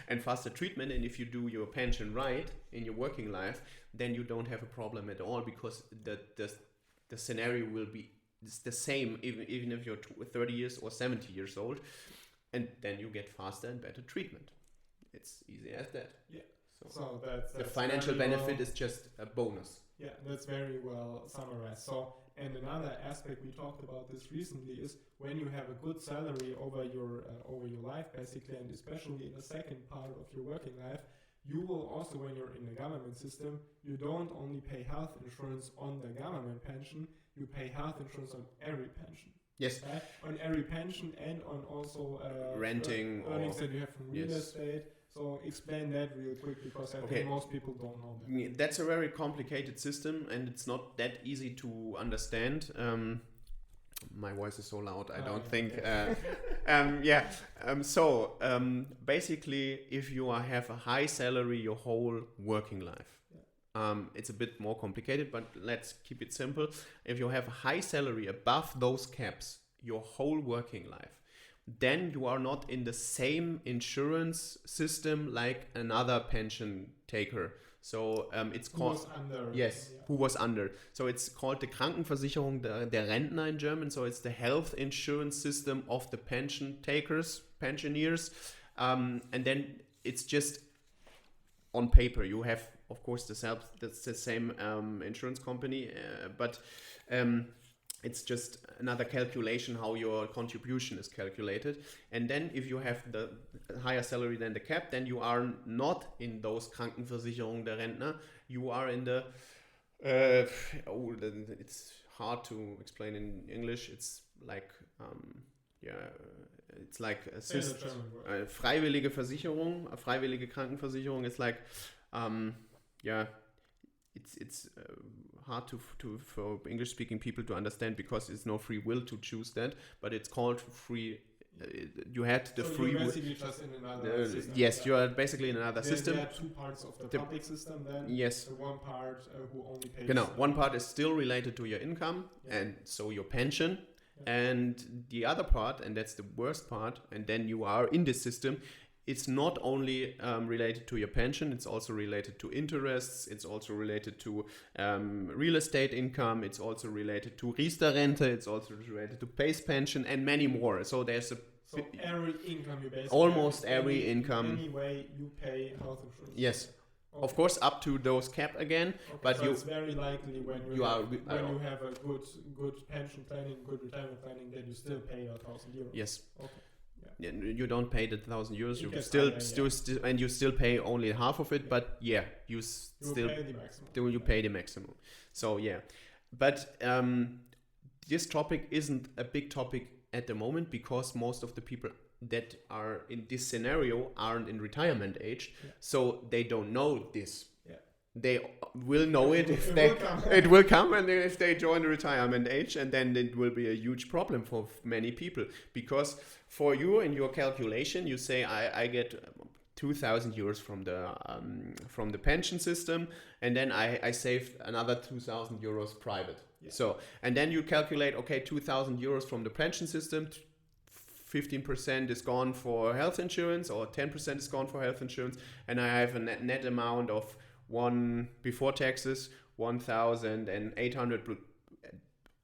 and faster treatment. And if you do your pension right in your working life, then you don't have a problem at all, because the scenario will be the same even if you're 30 years or 70 years old, and then you get faster and better treatment. It's easy as that. Yeah. So that's the financial benefit is just a bonus. Yeah, that's very well summarized. So, and another aspect, we talked about this recently, is when you have a good salary over your life, basically, and especially in the second part of your working life, you will also, when you're in the government system, you don't only pay health insurance on the government pension, you pay health insurance on every pension. Yes. Right? On every pension and on also renting earnings that you have from real estate. So explain that real quick, because I think most people don't know that. That's a very complicated system, and it's not that easy to understand. My voice is so loud, I don't think. So basically, if you have a high salary your whole working life, it's a bit more complicated, but let's keep it simple. If you have a high salary above those caps your whole working life, then you are not in the same insurance system like another pension taker. So it's called... Who was under. Yes, yeah. Who was under. So it's called the Krankenversicherung der Rentner in German. So it's the health insurance system of the pension takers, pensioners. And then it's just on paper. You have, of course, that's the same insurance company, but... it's just another calculation how your contribution is calculated. And then if you have the higher salary than the cap, then you are not in those Krankenversicherung der Rentner. You are in the... it's hard to explain in English. It's like... it's like a freiwillige Versicherung. A freiwillige Krankenversicherung is like... It's hard for English-speaking people to understand, because it's no free will to choose that, but it's called free. You had the free will. Just in another system. Yes, you are basically in another system. There are two parts of the public system then. Yes. The one part who only pays. One part is still related to your income, and so your pension. And the other part, and that's the worst part, and then you are in this system. It's not only related to your pension, it's also related to interests, it's also related to real estate income, it's also related to Riester-Rente, it's also related to PACE pension, and many more. So there's every income you basically almost every income. Anyway, you pay health insurance. Yes. Okay. Of course, up to those cap again, okay, but so it's very likely when you have a good pension planning, good retirement planning, that you still pay your €1,000. Yes. Okay. You don't pay the €1,000. You still pay only half of it. But you still pay the maximum. So but this topic isn't a big topic at the moment, because most of the people that are in this scenario aren't in retirement age, so they don't know this. They will know it if it will come, and if they join the retirement age, and then it will be a huge problem for many people, because for you in your calculation you say I get €2,000 from the pension system, and then I saved another €2,000 private. So, and then you calculate, okay, €2,000 from the pension system, 15% is gone for health insurance, or 10% is gone for health insurance, and I have a net amount of before taxes 1,800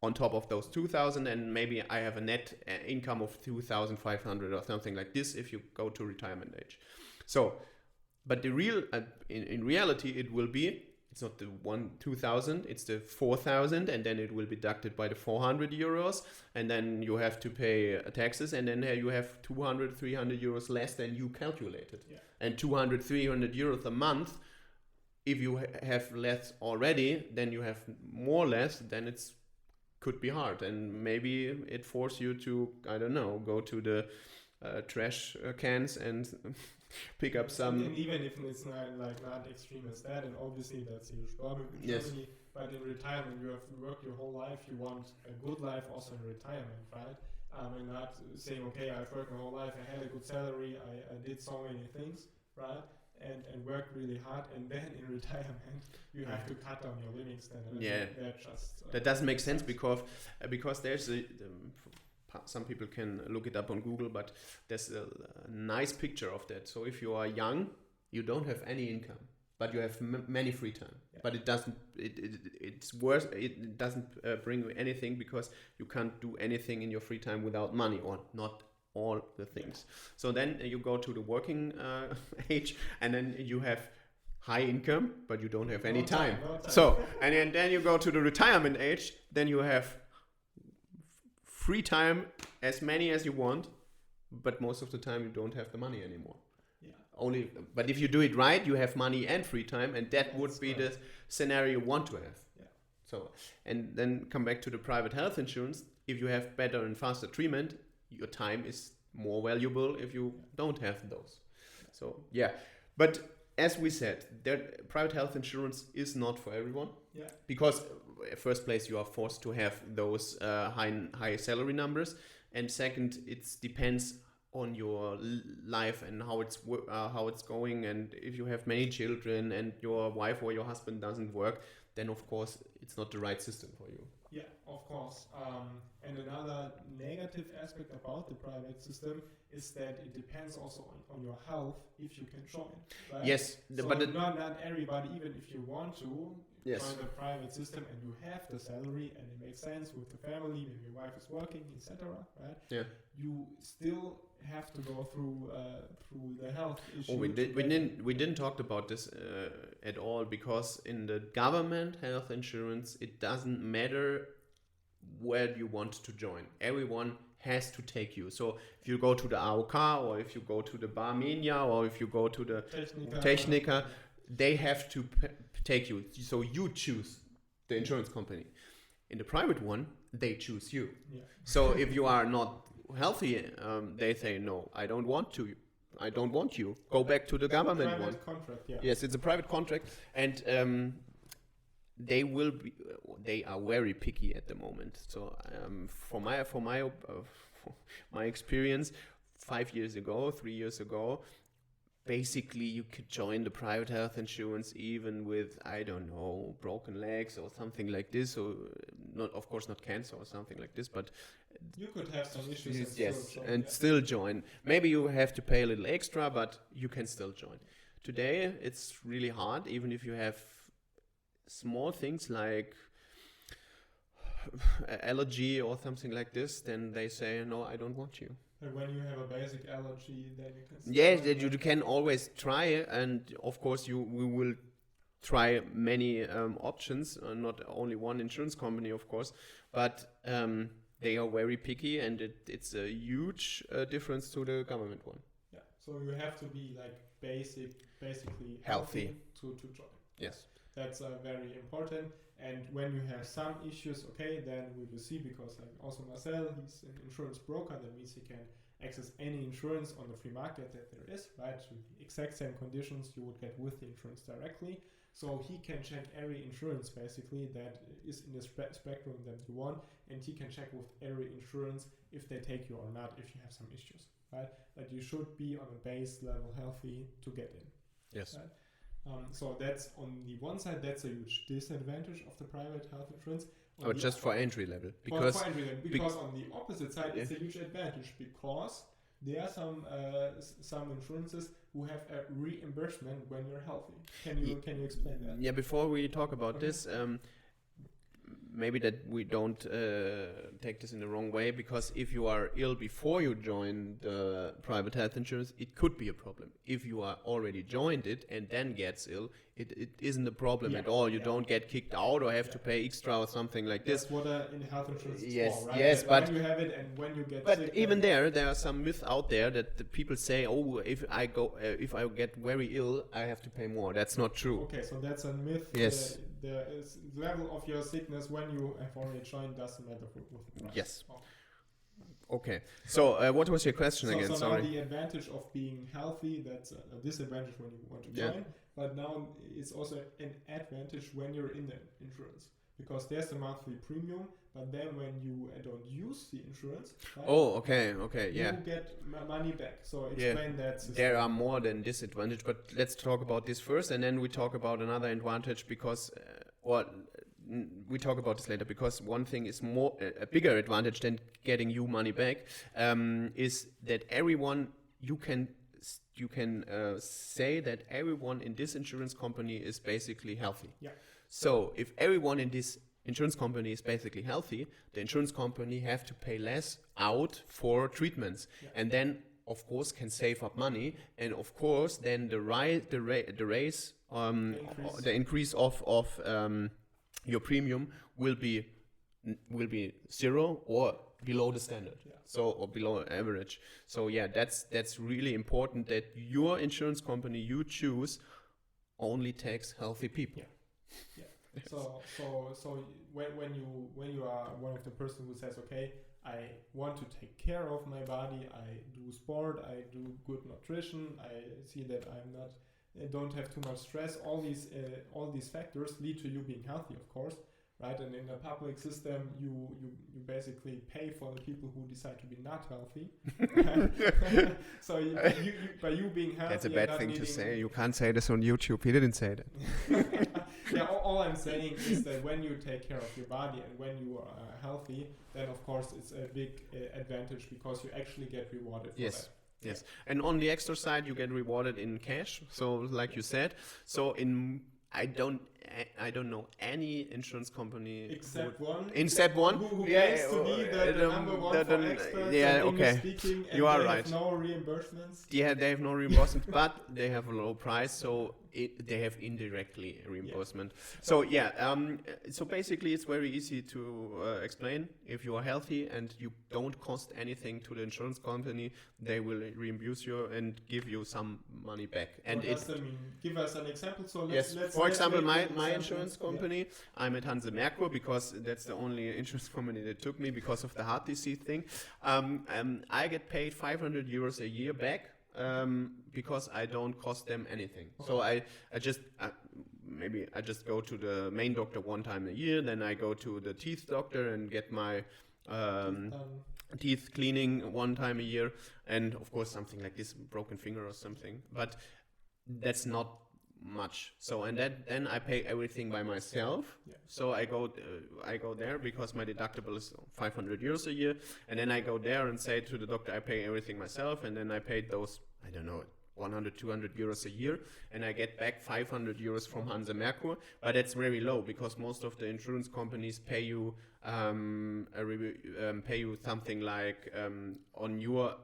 on top of those 2,000, and maybe I have a net income of 2,500 or something like this if you go to retirement age. So, but the real in reality it will be, it's not the 2,000, it's the 4,000, and then it will be deducted by the €400, and then you have to pay taxes, and then you have 200, €300 less than you calculated, and 200, €300 a month. If you have less already, then you have more or less, then it's could be hard, and maybe it forces you to, I don't know, go to the trash cans and pick up some. And even if it's not extreme as that, and obviously that's a huge problem in Germany, But in retirement, you have worked your whole life. You want a good life also in retirement, right? And not saying, okay, I've worked my whole life. I had a good salary. I did so many things, right? And worked really hard. And then in retirement, you have to cut down your living standard. Yeah, just, that doesn't make sense because there's some people can look it up on Google, but there's a nice picture of that. So if you are young, you don't have any income, but you have many free time. Yeah. But it doesn't. It's worse. It doesn't bring you anything because you can't do anything in your free time without money, or not all the things. Yeah. So then you go to the working age, and then you have high income, but you don't have any time. No time. So and then you go to the retirement age. Then you have free time, as many as you want, but most of the time you don't have the money anymore. Yeah. But if you do it right, you have money and free time, and that would be the scenario you want to have. Yeah. So, and then come back to the private health insurance. If you have better and faster treatment, your time is more valuable if you don't have those. So yeah, but as we said, private health insurance is not for everyone. Yeah. Because first place, you are forced to have those high salary numbers, and second, it depends on your life and how it's going. And if you have many children and your wife or your husband doesn't work, then of course it's not the right system for you. Yeah, of course. And another negative aspect about the private system is that it depends also on your health if you can join. Right? Yes, but not everybody, even if you want to join the private system and you have the salary and it makes sense with the family, maybe your wife is working, etc. Right? Yeah. You still have to go through the health issue. We didn't talk about this at all, because in the government health insurance, it doesn't matter where you want to join. Everyone has to take you. So if you go to the AOK, or if you go to the Barmenia, or if you go to the Technica, they have to take you. So you choose the insurance company. In the private one, they choose you. Yeah. So if you are not healthy, they say, no, I don't want you. Go back to the government one. Contract, yeah. Yes, it's a private contract, and they are very picky at the moment. So for my experience, 3 years ago, basically you could join the private health insurance even with, I don't know, broken legs or something like this. So of course not cancer or something like this, but you could have some issues. Still join. Maybe you have to pay a little extra, but you can still join. Today it's really hard, even if you have small things like allergy or something like this, then they say, no, I don't want you. And when you have a basic allergy, then you can... Yes, you can always try, and of course we will try many options, not only one insurance company, of course, but they are very picky, and it's a huge difference to the government one. Yeah, so you have to be like basically healthy to join. Yes. That's very important. And when you have some issues, okay, then we will see, because like also Marcel, he's an insurance broker. That means he can access any insurance on the free market that there is, right? So the exact same conditions you would get with the insurance directly. So he can check every insurance basically that is in the spectrum that you want, and he can check with every insurance if they take you or not, if you have some issues, right? But you should be on a base level healthy to get in. Yes. Right? So that's on the one side, that's a huge disadvantage of the private health insurance. But just for entry level, because on the opposite side, it's a huge advantage, because there are some insurances who have a reimbursement when you're healthy. Can you explain that? Yeah, before we talk about this, maybe that we don't take this in the wrong way, because if you are ill before you join the private health insurance, it could be a problem. If you are already joined it and then gets ill, it isn't a problem at all. You don't get kicked out or have to pay extra or something like this. That's what in health insurance is for, right? Yes, but when you have it and when you get sick. But even there are some myths out there that the people say, oh, if I get very ill, I have to pay more. That's not true. Okay, so that's a myth. Yes. The level of your sickness when you have already joined doesn't matter with the price. Yes. Okay. So what was your question again? So Sorry. now the advantage of being healthy, that's a disadvantage when you want to join, but now it's also an advantage when you're in the insurance, because there's the monthly premium, but then when you don't use the insurance, right, you get money back. So explain that system. There are more than disadvantage, but let's talk about this first, and then we talk about another advantage because, we talk about this later, because one thing is more a bigger advantage than getting you money back, is that everyone you can say that everyone in this insurance company is basically healthy. Yeah. So if everyone in this insurance company is basically healthy, the insurance company have to pay less out for treatments, and then of course can save up money, and of course then the increase of your premium will be zero or below the standard, or below average. So that's really important that your insurance company you choose only takes healthy people. Yeah. So when you are one of the person who says, okay, I want to take care of my body, I do sport, I do good nutrition, I see that I don't have too much stress. All these factors lead to you being healthy, of course, right? And in the public system, you basically pay for the people who decide to be not healthy. So by you being healthy, that's a bad thing to say. You can't say this on YouTube. He didn't say that. All I'm saying is that when you take care of your body and when you are healthy, then of course it's a big advantage because you actually get rewarded for that. Yes, and on the extra side, you get rewarded in cash. So, like you said, I don't know any insurance company except one. Who claims to be the number one for experts. Okay. Speaking, and you are they right. Have no reimbursements. Yeah, they have no reimbursement, but they have a low price, so they have indirectly reimbursement. So so basically it's very easy to explain. If you are healthy and you don't cost anything to the insurance company, they will reimburse you and give you some money back. And what does that mean? Give us an example. So let's for example, my insurance company, I'm at Hanse Merkur because that's the only insurance company that took me because of the heart disease thing. I get paid 500 euros a year back. Because I don't cost them anything. Okay. So I just go to the main doctor one time a year, then I go to the teeth doctor and get my teeth cleaning one time a year, and of course something like this, broken finger or something, but that's not much. So and then I pay everything by myself. So I go there because my deductible is 500 euros a year, and then I go there and say to the doctor I pay everything myself, and then I paid those, I don't know, 100, 200 euros a year, and I get back 500 euros from Hanse Merkur, but that's very low because most of the insurance companies pay you something like on your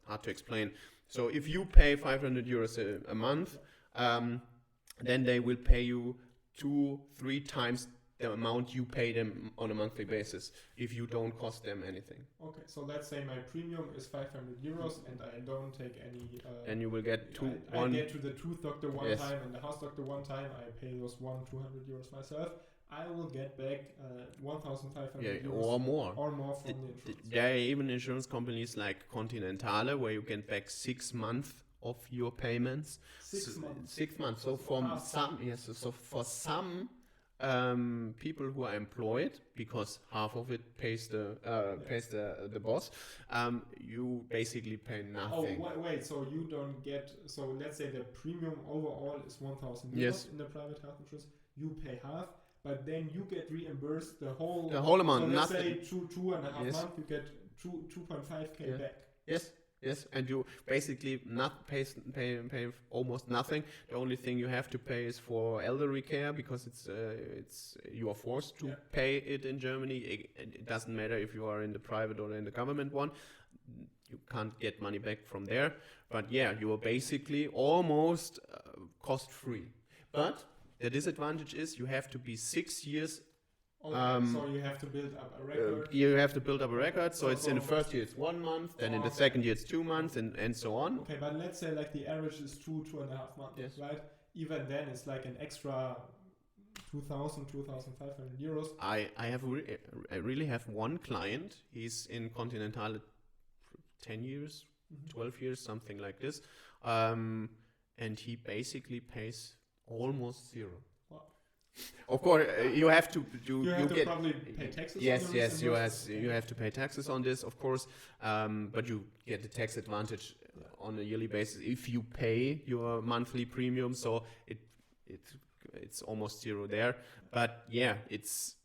hard to explain. So if you pay 500 euros a month, then they will pay you 2-3 times the amount you pay them on a monthly basis if you don't cost them anything. Okay, so let's say my premium is 500 euros and I don't take any... and you will get I get to the tooth doctor one time and the house doctor one time, I pay those 200 euros myself. I will get back 1,500 euros or more from the insurance. There are even insurance companies like Continentale where you get back 6 months of your payments. 6 months. 6 months. So for some people who are employed, because half of it pays the boss, you basically pay nothing. Oh wait, so you don't get, so let's say the premium overall is 1,000 euros in the private health insurance, you pay half, but then you get reimbursed the whole amount. So let's say 2.5 months, you get 2.5k back. Yes, and you basically pay almost nothing. The only thing you have to pay is for elderly care because it's you are forced to pay it in Germany. It doesn't matter if you are in the private or in the government one. You can't get money back from there. But you are basically almost cost free. But the disadvantage is you have to be 6 years. Okay, so you have to build up a record. So it's in the first year it's 1 month, then in the second year it's 2 months, and so on. Okay, but let's say like the average is 2.5 months, right? Even then it's like an extra 2,500 euros. I really have one client. He's in Continental 10 years, 12 years, something like this. And he basically pays almost zero. Wow. Of course, you have to do. You have to probably pay taxes. Yes, on yes, this you have to pay taxes on this, of course. But you get the tax advantage on a yearly basis if you pay your monthly premium. So it's almost zero there. But yeah, it's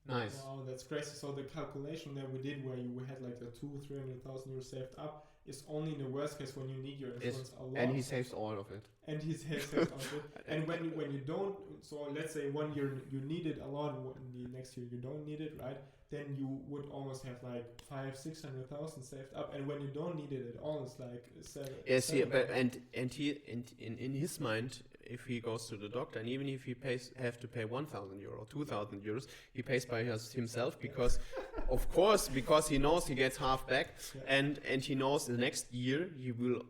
nice. Wow, that's crazy. So the calculation that we did, where you had like the 300,000 euros saved up, is only in the worst case when you need your insurance a lot. And he saves all of it. And he saves all of it. And when you don't, so let's say 1 year you need it a lot, and the next year you don't need it, right? Then you would almost have like 500,000-600,000 saved up. And when you don't need it at all, it's like 7. Yes, yeah, but in his mind, if he goes to the doctor, and even if he have to pay 1,000 euro, 2,000 euros, he pays by himself because, of course, because he knows he gets half back, and he knows the next year he will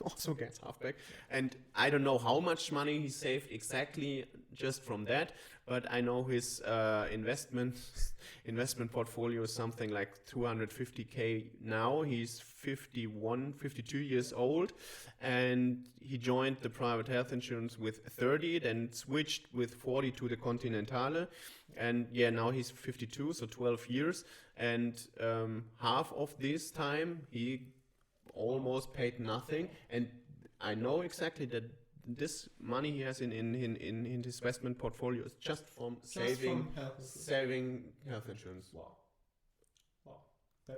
also get half back. And I don't know how much money he saved exactly just from that, but I know his investment portfolio is something like 250k now. He's 52 years old, and he joined the private health insurance with 30, then switched with 40 to the Continentale, and yeah, now he's 52, so 12 years, and half of this time he almost paid nothing. And I know exactly that this money he has in his investment portfolio is just from saving health insurance. Wow.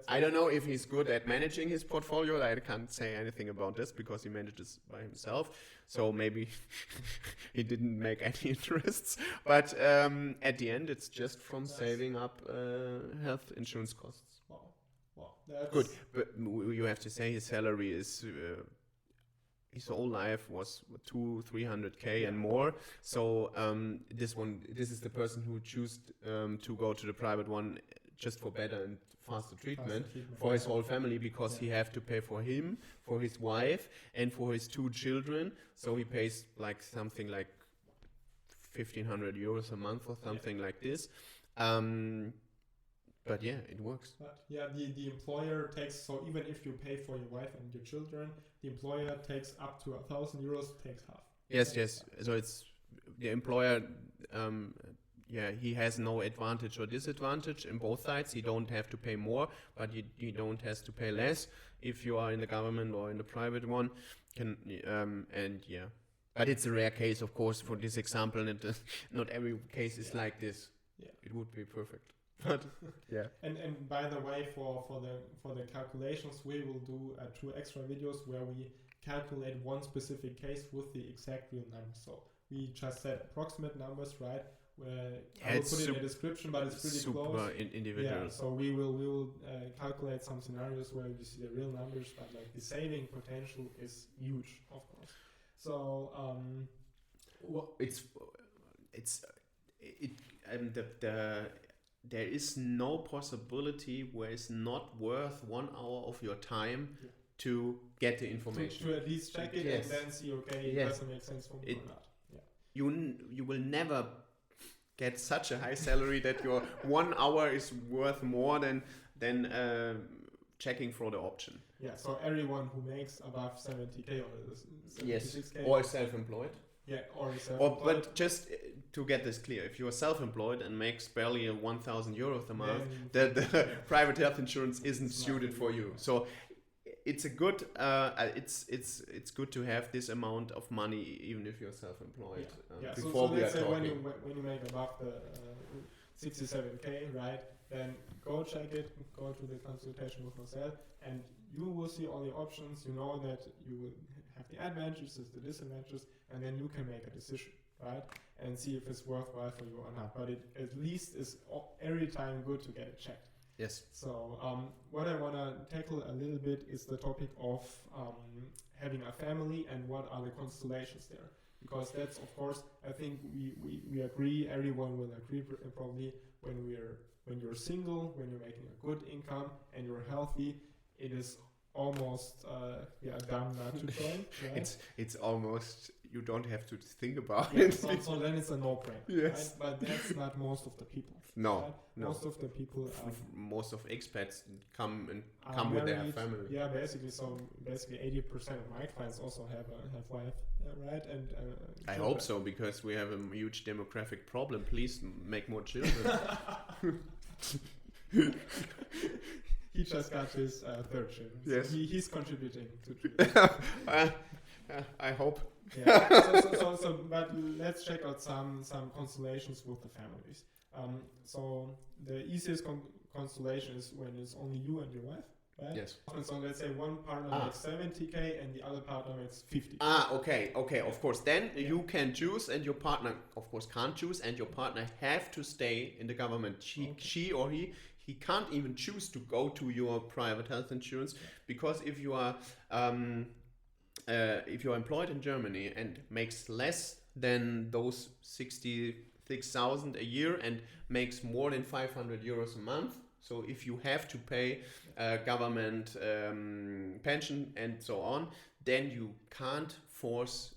I don't know if he's good at managing his portfolio. I can't say anything about this because he manages by himself. So maybe he didn't make any interests. But at the end, it's just from saving up health insurance costs. Wow. That's good. But you have to say his salary is... his whole life was 200-300k and more. So this is the person who chose to go to the private one just for better and faster treatment for his whole family, because he have to pay for him, for his wife, and for his 2 children. So he pays like something like 1,500 euros a month or something like this. But yeah, it works. But yeah, the employer takes, so even if you pay for your wife and your children, the employer takes up to 1,000 euros, takes half. Yes. So it's the employer, he has no advantage or disadvantage in both sides. He don't have to pay more, but you don't have to pay less if you are in the government or in the private one. But it's a rare case, of course, for this example. Not every case is like this. Yeah. It would be perfect. But yeah. And by the way, for the calculations, we will do 2 extra videos where we calculate one specific case with the exact real numbers. So we just said approximate numbers, right? Where I will put it in the description, but it's pretty close. Individual. Yeah. So we will calculate some scenarios where we see the real numbers, but like the saving potential is huge, of course. So there is no possibility where it's not worth 1 hour of your time to get the information. To at least check it and then see, okay, does it make sense for me or not? Yeah. You will never get such a high salary that your 1 hour is worth more than checking for the option. Yeah, so everyone who makes above 70k or 76k. Or self-employed. Yeah, or self-employed. But just to get this clear, if you are self-employed and makes barely 1,000 euros a month, the private health insurance isn't suited for you. So it's a good, it's good to have this amount of money even if you're self-employed. Before so we are let's say talking. when you make above the 67k, right? Then go check it, go to the consultation with Marcel, and you will see all the options. You know that you will have the advantages, the disadvantages, and then you can make a decision, right? And see if it's worthwhile for you or not. But it at least is every time good to get it checked. Yes. So what I want to tackle a little bit is the topic of having a family and what are the constellations there. Because that's, of course, I think we agree, everyone will agree probably, when you're single, when you're making a good income and you're healthy, it is almost dumb not to join. Right? It's almost you don't have to think about Yeah, it. so then it's a no-brainer. Yes. Right? But that's not most of the people. No, right? no. Most of the people Most of expats come are with their married. family. Yeah, basically. So basically, 80% of my clients also have wife, right? And I children. hope so, because we have a huge demographic problem. Please make more children. He just got his third child. Yes. So he's contributing to children. I hope. Yeah. But let's check out some constellations with the families. So the easiest constellation is when it's only you and your wife, right? Yes. And so let's say one partner makes 70K and the other partner makes 50. Okay. Of course. Then you can choose, and your partner, of course, can't choose, and your partner have to stay in the government. She or he can't even choose to go to your private health insurance, because if you are employed in Germany and makes less than those 66,000 a year and makes more than 500 euros a month, so if you have to pay government pension and so on, then you can't force.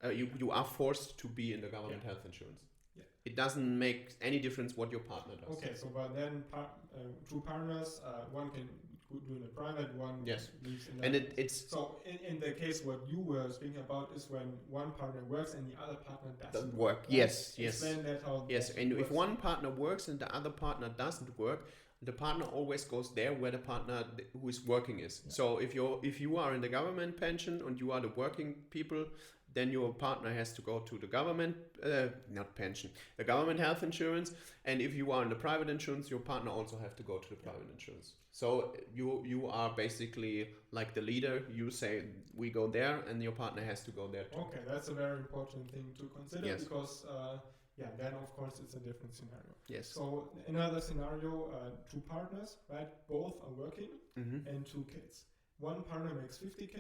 You are forced to be in the government health insurance. Yeah. It doesn't make any difference what your partner does. Okay, so but then two partners, one can do in the private, one Yes. leaves in the. And it's So in the case what you were speaking about is when one partner works and the other partner doesn't work. right? Yes. Explain that how. Yes, that and if works. one partner works and the other partner doesn't work, the partner always goes there where the partner who is working is. Yeah. So if you are in the government pension and you are the working people, then your partner has to go to the government, not pension, the government health insurance. And if you are in the private insurance, your partner also have to go to the private insurance. So you are basically like the leader. You say we go there, and your partner has to go there too. Okay, that's a very important thing to consider. Yes. Because then of course it's a different scenario. Yes. So another scenario, two partners, right? Both are working Mm-hmm. and two kids. One partner makes 50K.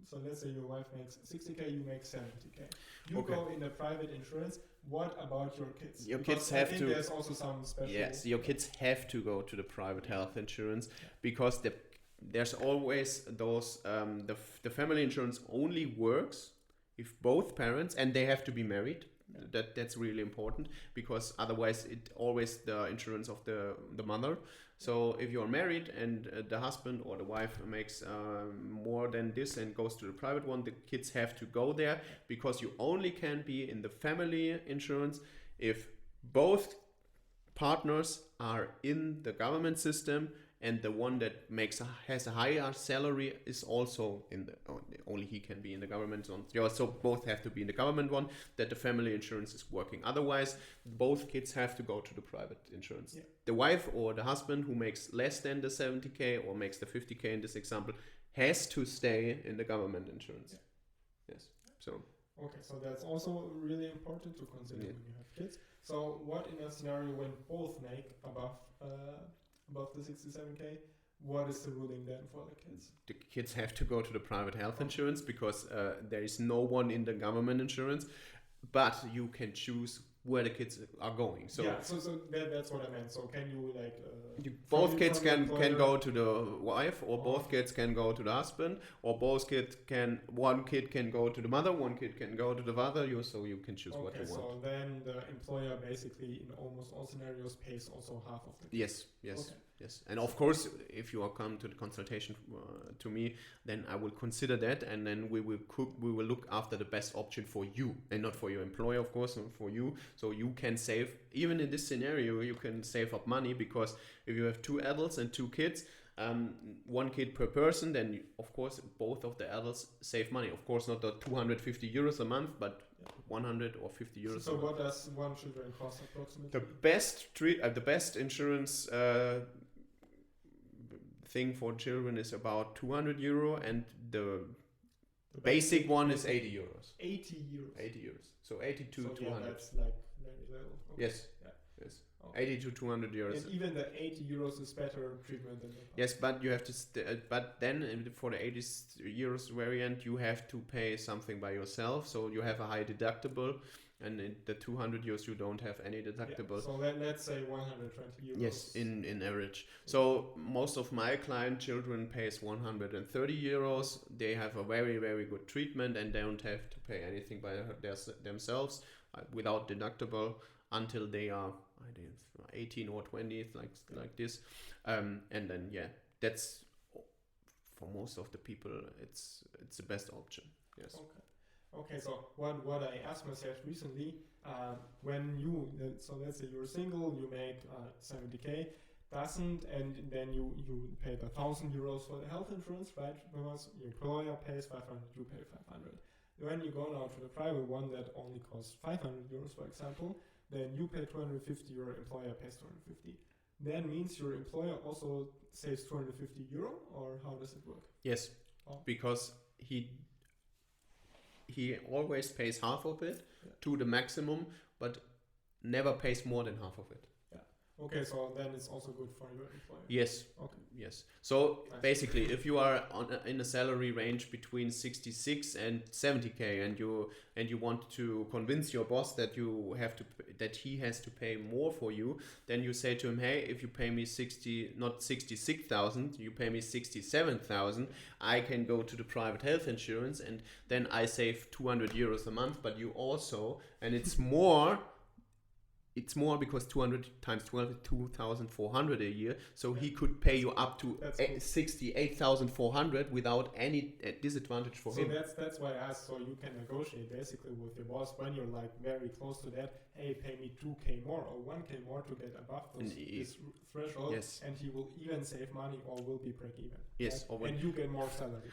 So let's say your wife makes 60K, you make 70K. You Okay. go in the private insurance. What about your kids? Your Because kids I have think to. There's also some special. Yes, your kids have to go to the private health insurance, because there's always those the family insurance only works if both parents, and they have to be married. That's really important, because otherwise it always the insurance of the mother. So if you're married and the husband or the wife makes more than this and goes to the private one, the kids have to go there, because you only can be in the family insurance if both partners are in the government system, and the one that has a higher salary is also in the only he can be in the government one. Yeah, so both have to be in the government one, that the family insurance is working. Otherwise, both kids have to go to the private insurance. Yeah. The wife or the husband who makes less than the 70K or makes the 50K in this example has to stay in the government insurance. Yeah. Yes. So Okay, so that's also really important to consider when you have kids. So what in a scenario when both make above the 67K, what is the ruling then for the kids? the kids have to go to the private health insurance, because there is no one in the government insurance, but you can choose where the kids are going. So yeah, so that's what I meant. So can you like both kids from your can employer- go to the wife, or both kids can go to the husband, or both kids can, one kid can go to the mother, one kid can go to the father. So you can choose what Okay, you want. so then the employer basically in almost all scenarios pays also half of the kids. Yes, yes, Okay. yes. And of course, if you are come to the consultation to me, then I will consider that, and then we will look after the best option for you, and not for your employer, of course, and for you. So you can save, even in this scenario, you can save up money, because if you have two adults and two kids, one kid per person, then of course both of the adults save money. Of course, not the 250 euros a month, but 100 or 50 euros. So a month. what does one children cost approximately? The best insurance thing for children is about 200 euro, and the basic one is 80 euros. 80 euros. 80 euros. So 80 to So 200. that's like very little. Okay. Yes. Yeah. Yes. Okay. 80 to 200 euros. And even the 80 euros is better treatment than the Yes, but you have to. But then for the 80 euros variant, you have to pay something by yourself. So you have a high deductible, And in the 200 euros, you don't have any deductible. So let's say 120 euros. Yes, in average. So most of my client children pays 130 euros. They have a very, very good treatment and don't have to pay anything by themselves without deductible until they are 18 or 20, like this. And then, that's for most of the people, it's the best option. Yes. Okay, so what I asked myself recently, when so let's say you're single, you make 70k, and then you pay the 1,000 euros for the health insurance, right? Because your employer pays 500, you pay 500. When you go now to the private one that only costs 500 euros, for example, then you pay 250, your employer pays 250. That means your employer also saves 250 euro, or how does it work? Yes, because he always pays half of it to the maximum, but never pays more than half of it. Yeah. Okay, so then it's also good for your employer. Yes. Okay. Yes. So basically, if you are in a salary range between 66 and 70k, and you want to convince your boss that he has to pay more for you, then you say to him, hey, if you pay me 66,000, you pay me 67,000, I can go to the private health insurance, and then I save 200 euros a month. But you also, and it's more. It's more because 200 times 12 is 2,400 a year. So he could pay you up to 68,400 without any disadvantage for him. So that's why I asked. So you can negotiate basically with your boss when you're like very close to that. Hey, pay me 2k more or 1k more to get above this threshold. Yes. And he will even save money or will be break even. Yes. Right? And you get more salary.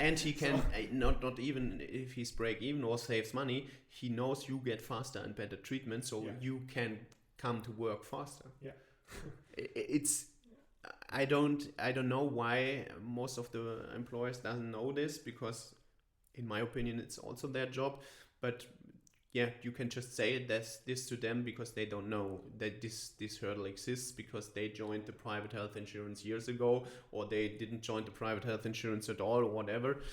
And he can not even if he's break even or saves money, he knows you get faster and better treatment. So you can come to work faster. Yeah. I don't know why most of the employers doesn't know this, because in my opinion it's also their job, but you can just say this to them because they don't know that this hurdle exists, because they joined the private health insurance years ago, or they didn't join the private health insurance at all, or whatever.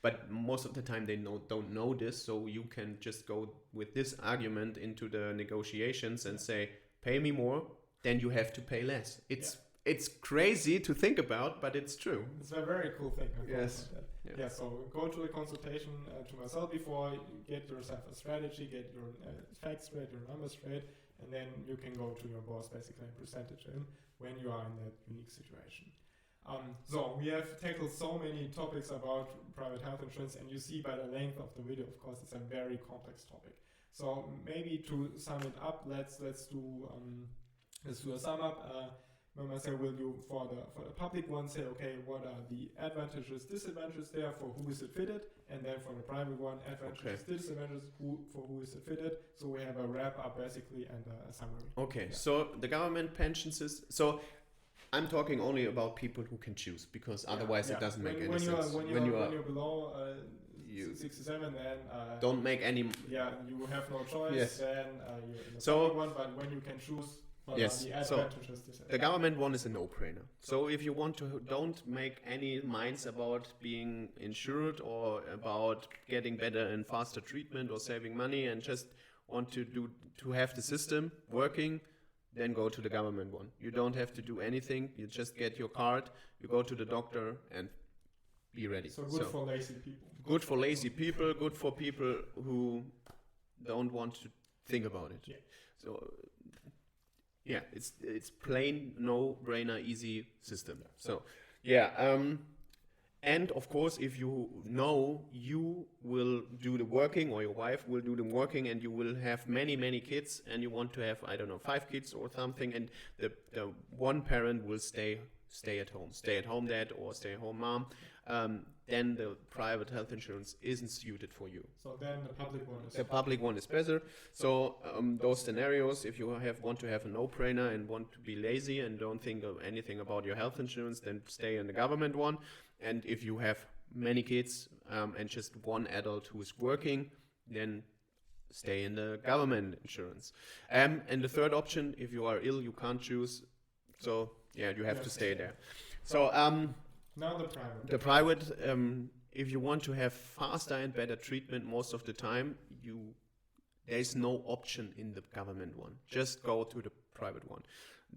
But most of the time they don't know this, so you can just go with this argument into the negotiations and say, pay me more, then you have to pay less. It's crazy to think about, but it's true. It's a very cool thing. Yes. Yeah, so go to a consultation to myself before, get yourself a strategy, get your facts straight, your numbers straight, and then you can go to your boss basically and present it to him when you are in that unique situation. So we have tackled so many topics about private health insurance, and you see by the length of the video, of course, it's a very complex topic. So maybe to sum it up, let's do a sum up. Marcel, will you for the public one say, okay, what are the advantages, disadvantages there, for who is it fitted, and then for the private one, advantages, disadvantages, for who is it fitted. So we have a wrap up basically and a summary. Okay, so the government pension system. So I'm talking only about people who can choose, because otherwise it doesn't make any sense. When you're below 67, then don't make any. Yeah, you have no choice. Yes. Then you're in the one, but when you can choose. Yes, so the government one is a no-brainer. So if you want to, don't make any minds about being insured or about getting better and faster treatment or saving money, and just want to have the system working, then go to the government one. You don't have to do anything. You just get your card, you go to the doctor, and be ready. So good for lazy people. Good for lazy people. Good for people who don't want to think about it. Yeah. So. Yeah, it's plain no-brainer, easy system. So, and of course, if you know you will do the working, or your wife will do the working, and you will have many kids, and you want to have 5 kids or something, and the one parent will stay at home dad or stay at home mom, then the private health insurance isn't suited for you. So then the public one is better. So those scenarios, if you want to have a no-brainer and want to be lazy and don't think of anything about your health insurance, then stay in the government one. And if you have many kids and just one adult who is working, then stay in the government insurance. And the third option, if you are ill, you can't choose. So you have to stay there. So now the private. The private, if you want to have faster and better treatment, most of the time you there is no option in the government one. Just go to the private one.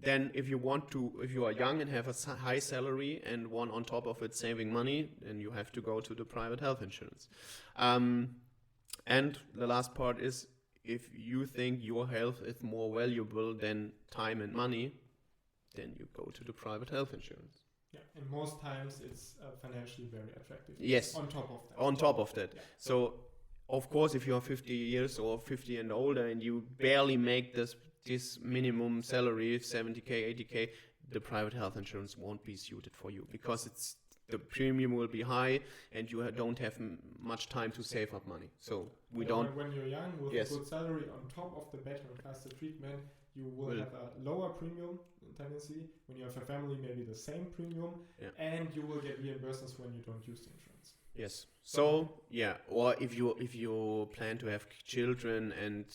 Then if you are young and have a high salary and one on top of it saving money, then you have to go to the private health insurance. And the last part is, if you think your health is more valuable than time and money, then you go to the private health insurance. Yeah, and most times it's financially very attractive. Yes. On top of that. On top of that. Yeah. So, of course, if you are 50 years or 50 and older and you barely make this minimum salary, 70k, 80k, the private health insurance won't be suited for you, because the premium will be high and you don't have much time to save up money. So when you're young with Yes. a good salary on top of the better and faster treatment, you will have a lower premium tendency. When you have a family, maybe the same premium, Yeah. and you will get reimbursements when you don't use the insurance. Yes. So yeah, or if you plan to have children and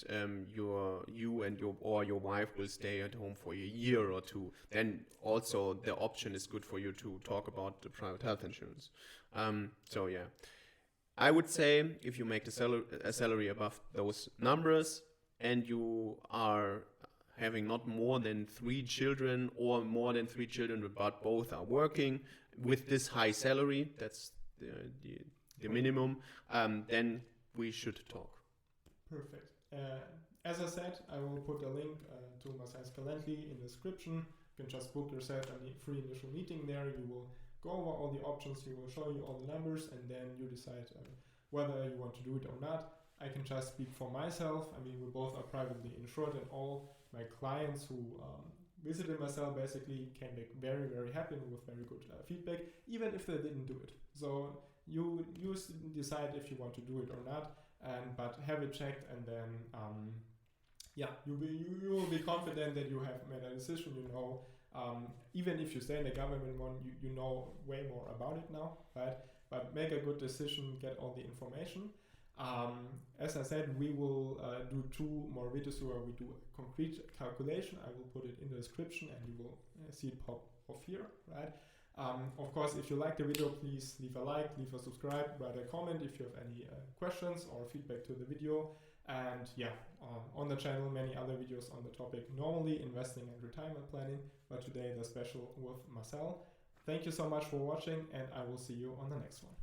you and your wife will stay at home for a year or two, then also the option is good for you to talk about the private health insurance. So yeah, I would say if you make a salary above those numbers and you are having not more than 3 children or more than 3 children, but both are working with this high salary, that's the minimum, then we should talk. Perfect. As I said, I will put a link to Marcel's Calendly in the description. You can just book yourself a free initial meeting there. You will go over all the options, he will show you all the numbers, and then you decide whether you want to do it or not. I can just speak for myself. I mean, we both are privately insured, and all my clients who visited Marcel basically came back very, very happy and with very good feedback, even if they didn't do it. So you decide if you want to do it or not, but have it checked, and then you will be confident that you have made a decision. You know, even if you stay in the government one, you know way more about it now, right? But make a good decision, get all the information. As I said, we will do 2 more videos where we do a concrete calculation. I will put it in the description and you will see it pop off here, right? Of course, if you like the video, please leave a like, leave a subscribe, write a comment if you have any questions or feedback to the video. And yeah, on the channel, many other videos on the topic, normally investing and retirement planning, but today the special with Marcel. Thank you so much for watching, and I will see you on the next one.